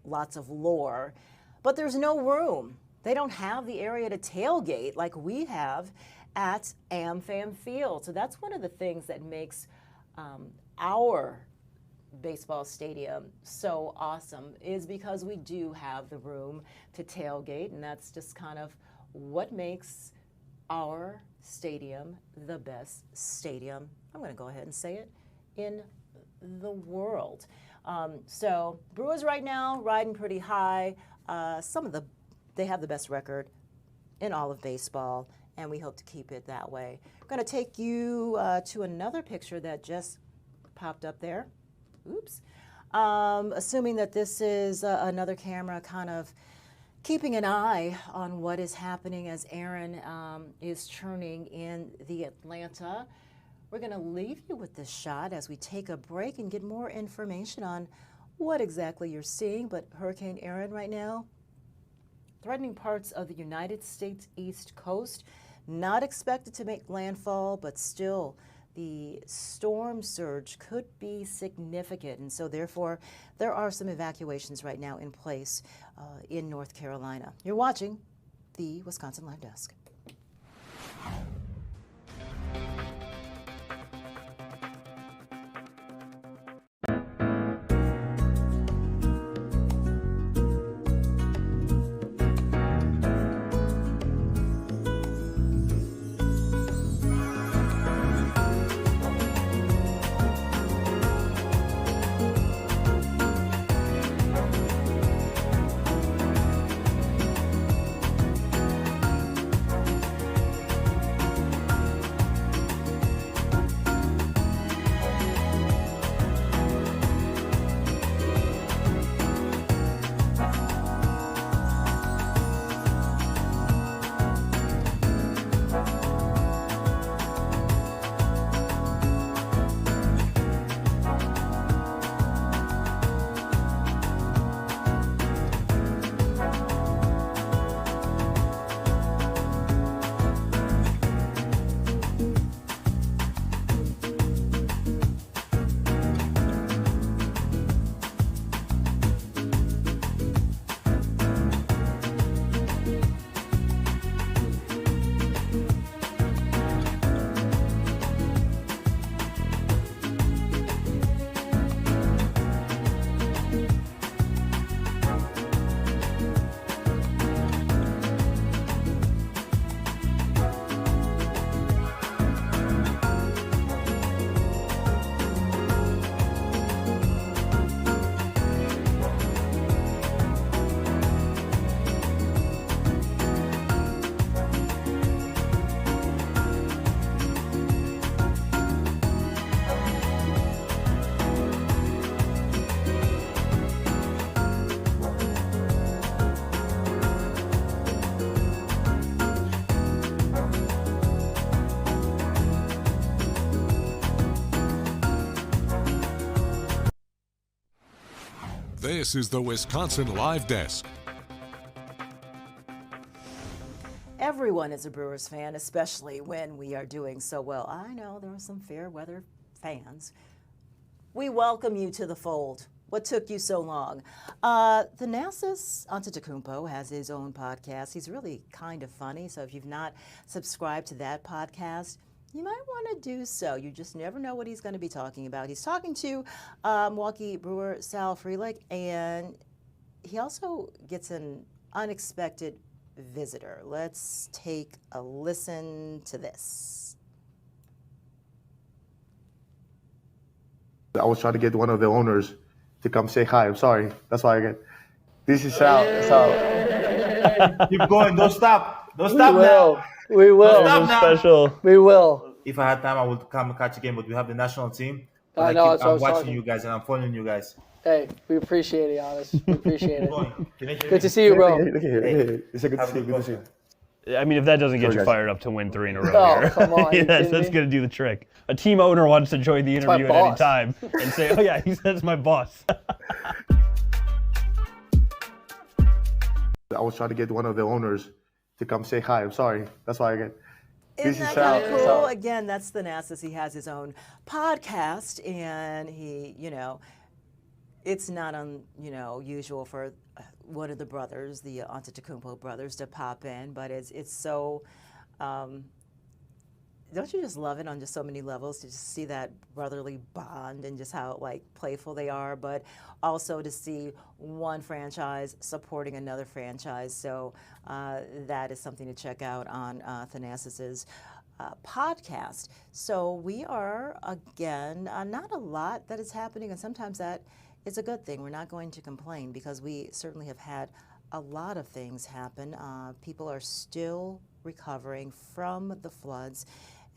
lots of lore, but there's no room. They don't have the area to tailgate like we have at AmFam Field. So that's one of the things that makes our baseball stadium so awesome, is because we do have the room to tailgate, and that's just kind of what makes our stadium the best stadium, I'm going to go ahead and say it, in the world. So Brewers right now riding pretty high. They have the best record in all of baseball, and we hope to keep it that way. I'm going to take you to another picture that just popped up there. Oops. Assuming that this is another camera kind of keeping an eye on what is happening as Aaron is churning in the Atlanta. We're going to leave you with this shot as we take a break and get more information on what exactly you're seeing. But Hurricane Aaron right now threatening parts of the United States East Coast, not expected to make landfall, but still the storm surge could be significant. And so therefore, there are some evacuations right now in place in North Carolina. You're watching the Wisconsin Live Desk. This is the Wisconsin Live Desk. Everyone is a Brewers fan, especially when we are doing so well. I know there are some fair weather fans. We welcome you to the fold. What took you so long? Thanasis Antetokounmpo has his own podcast. He's really kind of funny, so if you've not subscribed to that podcast, you might want to do so. You just never know what he's going to be talking about. He's talking to Milwaukee Brewer Sal Frelick, and he also gets an unexpected visitor. Let's take a listen to this. I was trying to get one of the owners to come say hi. I'm sorry. That's why I get. This is Sal. Sal. Keep going. Don't stop. Don't stop now. We will. Stop now. Special. We will. If I had time, I would come and catch a game, but we have the national team. I know. I'm watching you guys and I'm following you guys. Hey, we appreciate it, honest. We appreciate it. Good to see see you, bro. Look here. It's a good to see you. Good to see you. I mean, if that doesn't get you fired up to win 3 in a row Oh, here, come on. that's going to do the trick. A team owner wants to join the interview at any time and say, oh, yeah, he says my boss. I was trying to get one of the owners to come say hi. I'm sorry. That's why I get. Isn't that kind of cool? Again, that's Thanasis. He has his own podcast, and he, it's not usual for one of the brothers, the Antetokounmpo brothers, to pop in, but it's so. Don't you just love it on just so many levels to just see that brotherly bond and just how playful they are, but also to see one franchise supporting another franchise. So that is something to check out on Thanasis's podcast. So we are, again, not a lot that is happening, and sometimes that is a good thing. We're not going to complain because we certainly have had a lot of things happen. People are still recovering from the floods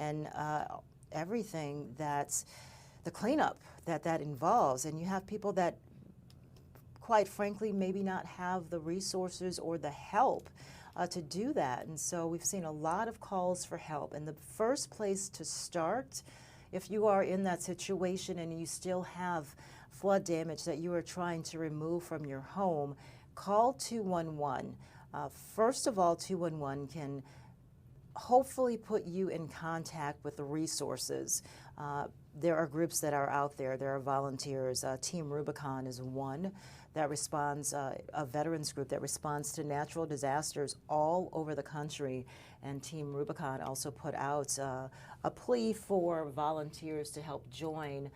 and everything that's the cleanup that involves. And you have people that, quite frankly, maybe not have the resources or the help to do that. And so we've seen a lot of calls for help. And the first place to start, if you are in that situation and you still have flood damage that you are trying to remove from your home, call 211. First of all, 211 can hopefully put you in contact with the resources. There are groups that are out there. There are volunteers. Team Rubicon is one that responds, a veterans group that responds to natural disasters all over the country. And Team Rubicon also put out a plea for volunteers to help join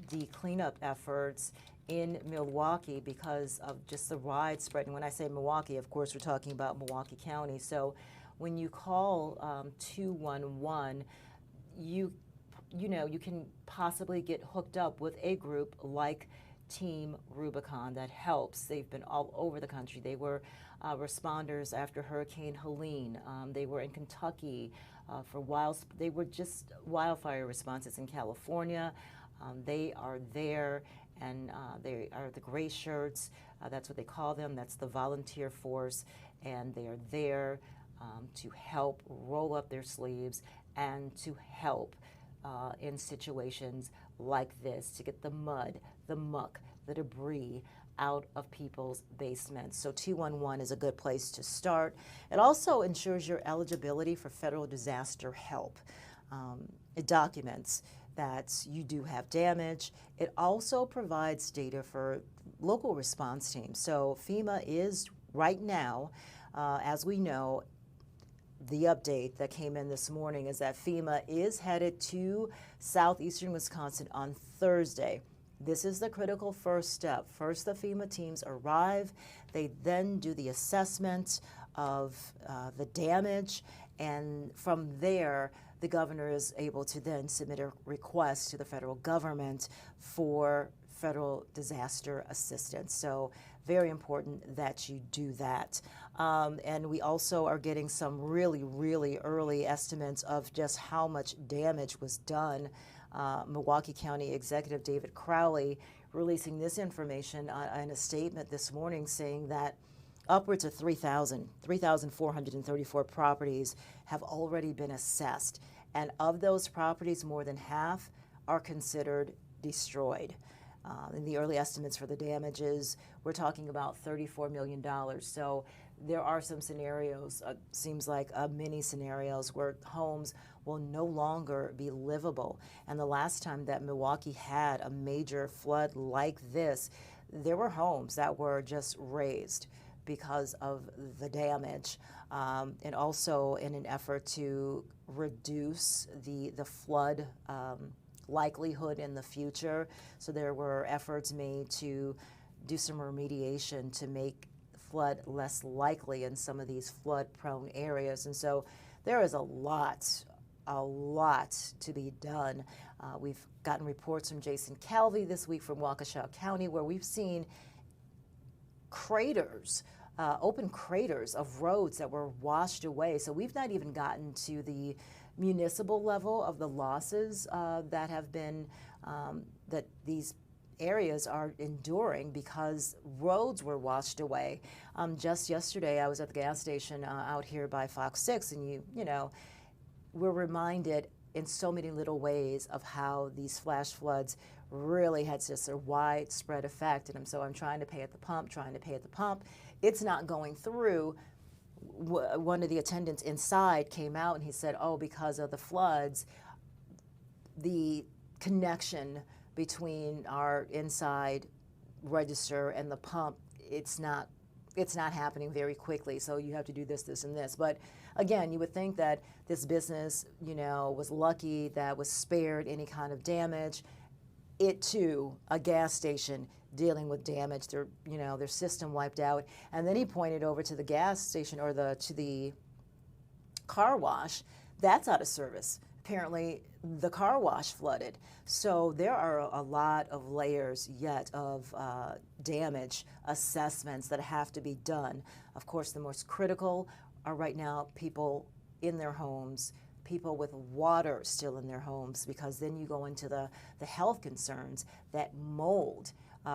the cleanup efforts in Milwaukee because of just the widespread. And when I say Milwaukee, of course, we're talking about Milwaukee County. So when you call 211, you can possibly get hooked up with a group like Team Rubicon that helps. They've been all over the country. They were responders after Hurricane Helene. They were in Kentucky they were just wildfire responses in California. They are there, and they are the gray shirts. That's what they call them. That's the volunteer force, and they are there to help roll up their sleeves and to help in situations like this, to get the mud, the muck, the debris out of people's basements. So 211 is a good place to start. It also ensures your eligibility for federal disaster help. It documents that you do have damage. It also provides data for local response teams. So FEMA is right now, as we know, the update that came in this morning is that FEMA is headed to southeastern Wisconsin on Thursday. This is the critical first step. First, the FEMA teams arrive. They then do the assessment of the damage, and from there, the governor is able to then submit a request to the federal government for federal disaster assistance. So very important that you do that. And we also are getting some really, really early estimates of just how much damage was done. Milwaukee County Executive David Crowley releasing this information in a statement this morning saying that upwards of 3,434 properties have already been assessed. And of those properties, more than half are considered destroyed. In the early estimates for the damages, we're talking about $34 million. So there are some scenarios, seems like many scenarios, where homes will no longer be livable. And the last time that Milwaukee had a major flood like this, there were homes that were just razed because of the damage, and also in an effort to reduce the flood likelihood in the future. So there were efforts made to do some remediation to make flood less likely in some of these flood-prone areas. And so there is a lot to be done. We've gotten reports from Jason Calvi this week from Waukesha County, where we've seen craters, open craters of roads that were washed away. So we've not even gotten to the municipal level of the losses that have been, that these areas are enduring because roads were washed away. Just yesterday, I was at the gas station out here by FOX6, and you know, we're reminded in so many little ways of how these flash floods really had just a widespread effect. And so I'm trying to pay at the pump. It's not going through. One of the attendants inside came out and he said, oh, because of the floods, the connection between our inside register and the pump, it's not happening very quickly. So you have to do this, this, and this. But again, you would think that this business, you know, was lucky that was spared any kind of damage. It too, a gas station dealing with damage, their system wiped out. And then he pointed over to the gas station or to the car wash. That's out of service. Apparently the car wash flooded. So there are a lot of layers yet of damage assessments that have to be done. Of course, the most critical are right now people in their homes, people with water still in their homes, because then you go into the health concerns that mold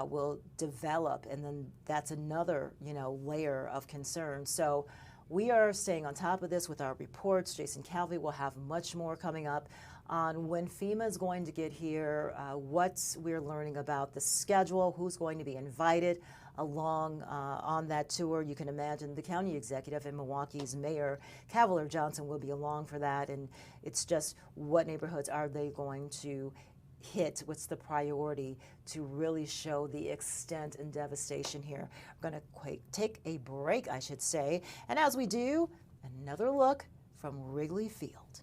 will develop, and then that's another layer of concern. So we are staying on top of this with our reports. Jason Calvi will have much more coming up on when FEMA is going to get here, what we're learning about the schedule, who's going to be invited along on that tour. You can imagine the county executive and Milwaukee's mayor, Cavalier Johnson, will be along for that. And it's just what neighborhoods are they going to hit? What's the priority to really show the extent and devastation here? We're going to take a break, I should say. And as we do, another look from Wrigley Field.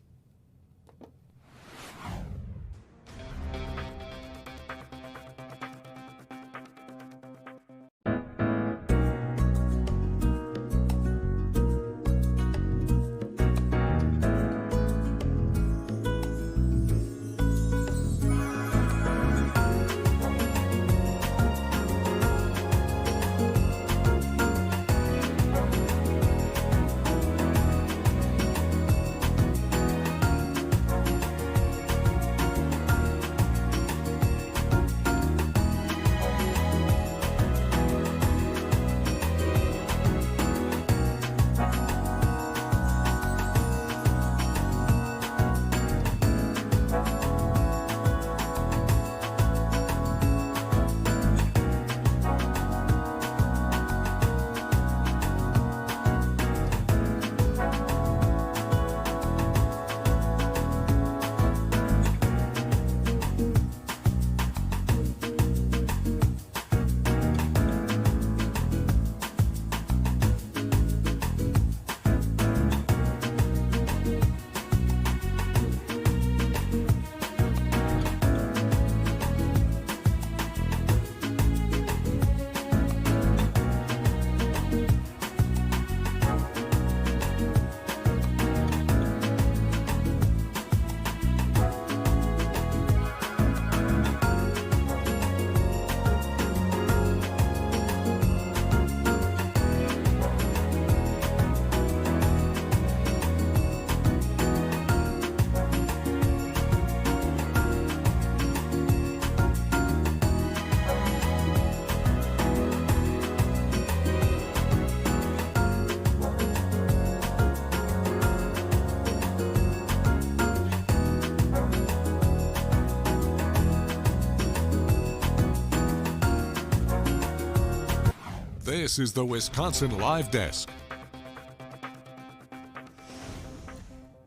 This is the Wisconsin Live Desk.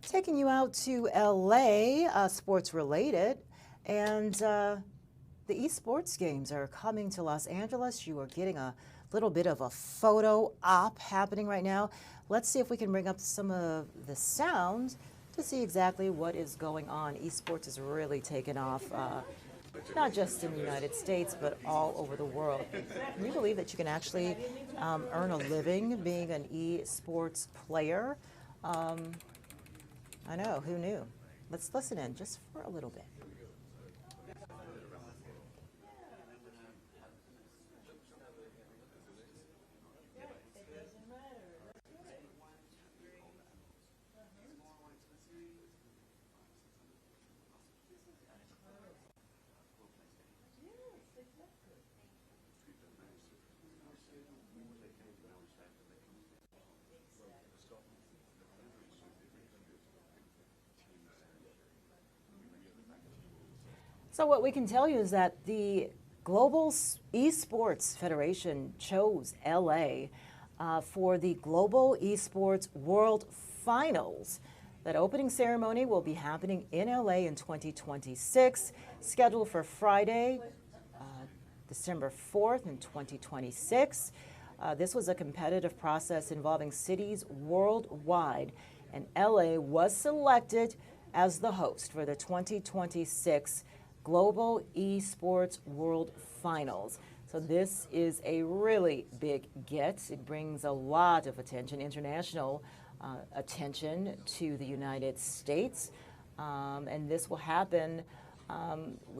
Taking you out to LA, sports related, and the Esports games are coming to Los Angeles. You are getting a little bit of a photo op happening right now. Let's see if we can bring up some of the sound to see exactly what is going on. Esports is really taken off, not just in the United States, but all over the world. Can you believe that you can actually earn a living being an esports player? I know, who knew? Let's listen in just for a little bit. So what we can tell you is that the Global Esports Federation chose LA for the Global Esports World Finals. That opening ceremony will be happening in LA in 2026, scheduled for Friday, December 4th in 2026. This was a competitive process involving cities worldwide, and LA was selected as the host for the 2026 Global Esports World Finals. So this is a really big get. It brings a lot of attention, international attention to the United States. And this will happen,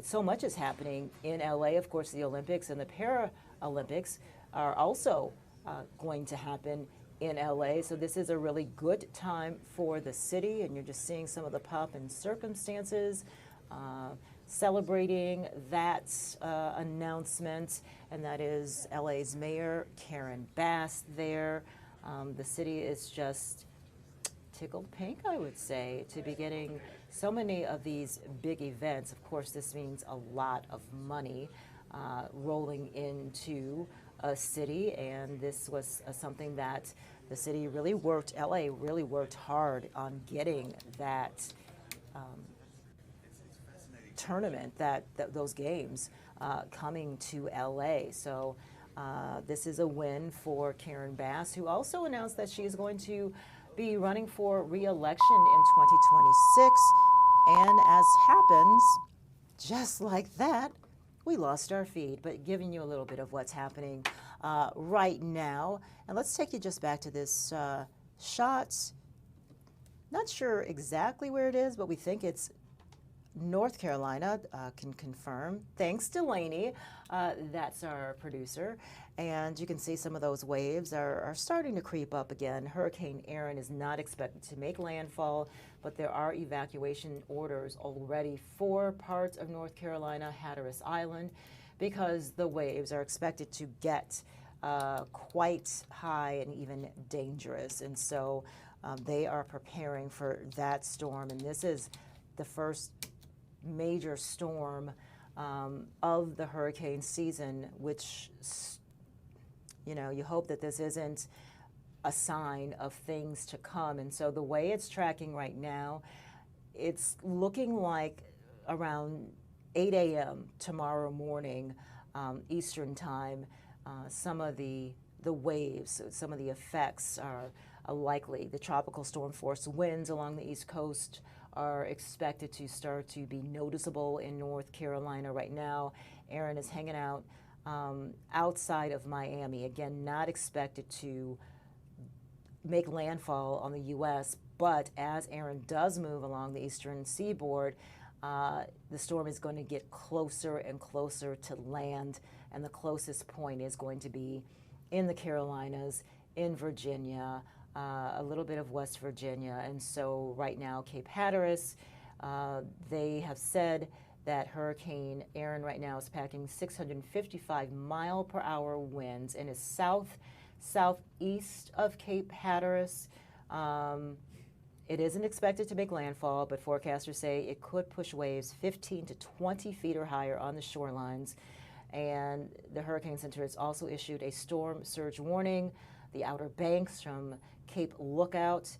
so much is happening in LA. Of course, the Olympics and the Paralympics are also going to happen in LA. So this is a really good time for the city, and you're just seeing some of the pomp and circumstances celebrating that announcement, and that is LA's Mayor Karen Bass there. The city is just tickled pink, I would say, to be getting so many of these big events. Of course, this means a lot of money rolling into a city, and this was something that the city really worked, LA really worked hard on getting that tournament, those games coming to LA. So this is a win for Karen Bass, who also announced that she is going to be running for re-election in 2026. And as happens, just like that, we lost our feed, but giving you a little bit of what's happening right now. And let's take you just back to this shot. Not sure exactly where it is, but we think it's North Carolina, can confirm. Thanks, Delaney. That's our producer. And you can see some of those waves are starting to creep up again. Hurricane Erin is not expected to make landfall, but there are evacuation orders already for parts of North Carolina, Hatteras Island, because the waves are expected to get quite high and even dangerous. And so they are preparing for that storm. And this is the first major storm of the hurricane season, which, you know, you hope that this isn't a sign of things to come. And so the way it's tracking right now, it's looking like around 8 a.m. tomorrow morning, Eastern time, some of the waves, some of the effects are likely. The tropical storm force winds along the East Coast are expected to start to be noticeable in North Carolina right now. Erin is hanging out outside of Miami. Again, not expected to make landfall on the U.S., but as Erin does move along the eastern seaboard, the storm is going to get closer and closer to land, and the closest point is going to be in the Carolinas, in Virginia, a little bit of West Virginia. And so right now, Cape Hatteras, they have said that Hurricane Erin right now is packing 655 mile per hour winds and is southeast of Cape Hatteras. It isn't expected to make landfall, but forecasters say it could push waves 15 to 20 feet or higher on the shorelines. And the Hurricane Center has also issued a storm surge warning. The Outer Banks from Cape Lookout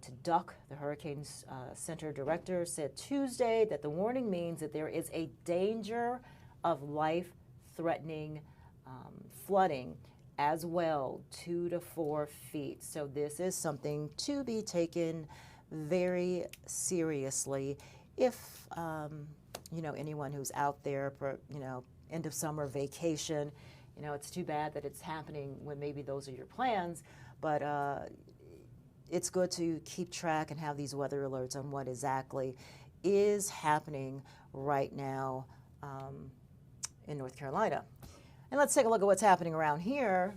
to Duck, the Hurricane Center director, said Tuesday that the warning means that there is a danger of life-threatening flooding as well, 2 to 4 feet. So this is something to be taken very seriously. If you know, anyone who's out there for, you know, end of summer vacation, you know, it's too bad that it's happening when maybe those are your plans, but it's good to keep track and have these weather alerts on what exactly is happening right now in North Carolina. And let's take a look at what's happening around here.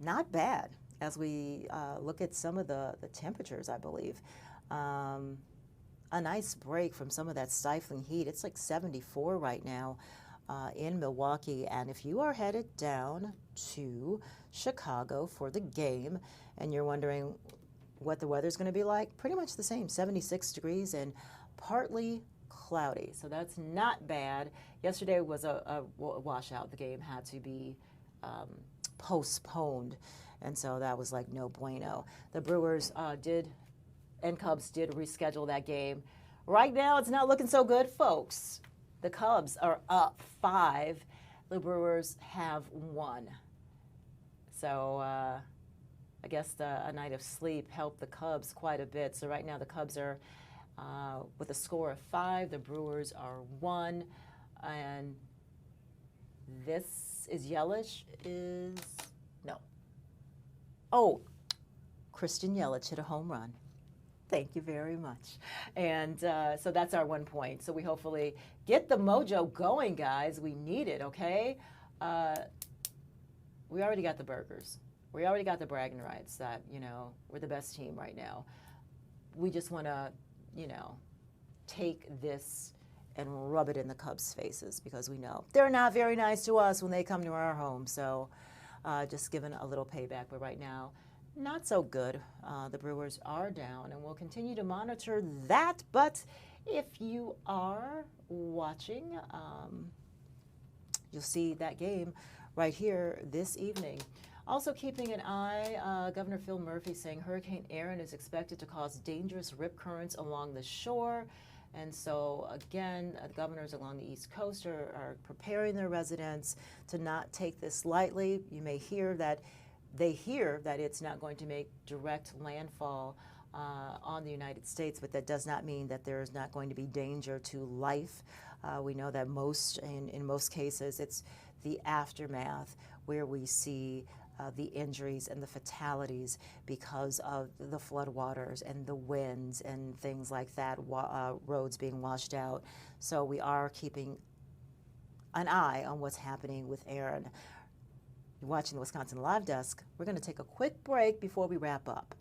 Not bad as we look at some of the temperatures, I believe. A nice break from some of that stifling heat. It's like 74 right now in Milwaukee. And if you are headed down to Chicago for the game and you're wondering what the weather's going to be like, pretty much the same, 76 degrees and partly cloudy. So that's not bad. Yesterday was a washout. The game had to be postponed. And so that was like no bueno. The Brewers and Cubs did reschedule that game. Right now, it's not looking so good, folks. The Cubs are up 5. The Brewers have 1. So I guess a night of sleep helped the Cubs quite a bit. So right now, the Cubs are with a score of 5. The Brewers are 1. And this is Yelich is no. Oh, Christian Yelich hit a home run. Thank you very much. And so that's our 1 point. So we hopefully get the mojo going, guys. We need it, okay? We already got the burgers. We already got the bragging rights that, you know, we're the best team right now. We just want to, you know, take this and rub it in the Cubs' faces because we know they're not very nice to us when they come to our home. So just giving a little payback. But right now, not so good. The Brewers are down, and we'll continue to monitor that. But if you are watching, you'll see that game right here this evening. Also keeping an eye, Governor Phil Murphy saying Hurricane Aaron is expected to cause dangerous rip currents along the shore. And so, again, the governors along the East Coast are preparing their residents to not take this lightly. You may hear that they hear that it's not going to make direct landfall on the United States, but that does not mean that there is not going to be danger to life. We know that in most cases, it's the aftermath where we see the injuries and the fatalities because of the floodwaters and the winds and things like that, roads being washed out. So we are keeping an eye on what's happening with Aaron. You're watching the Wisconsin Live Desk. We're going to take a quick break before we wrap up.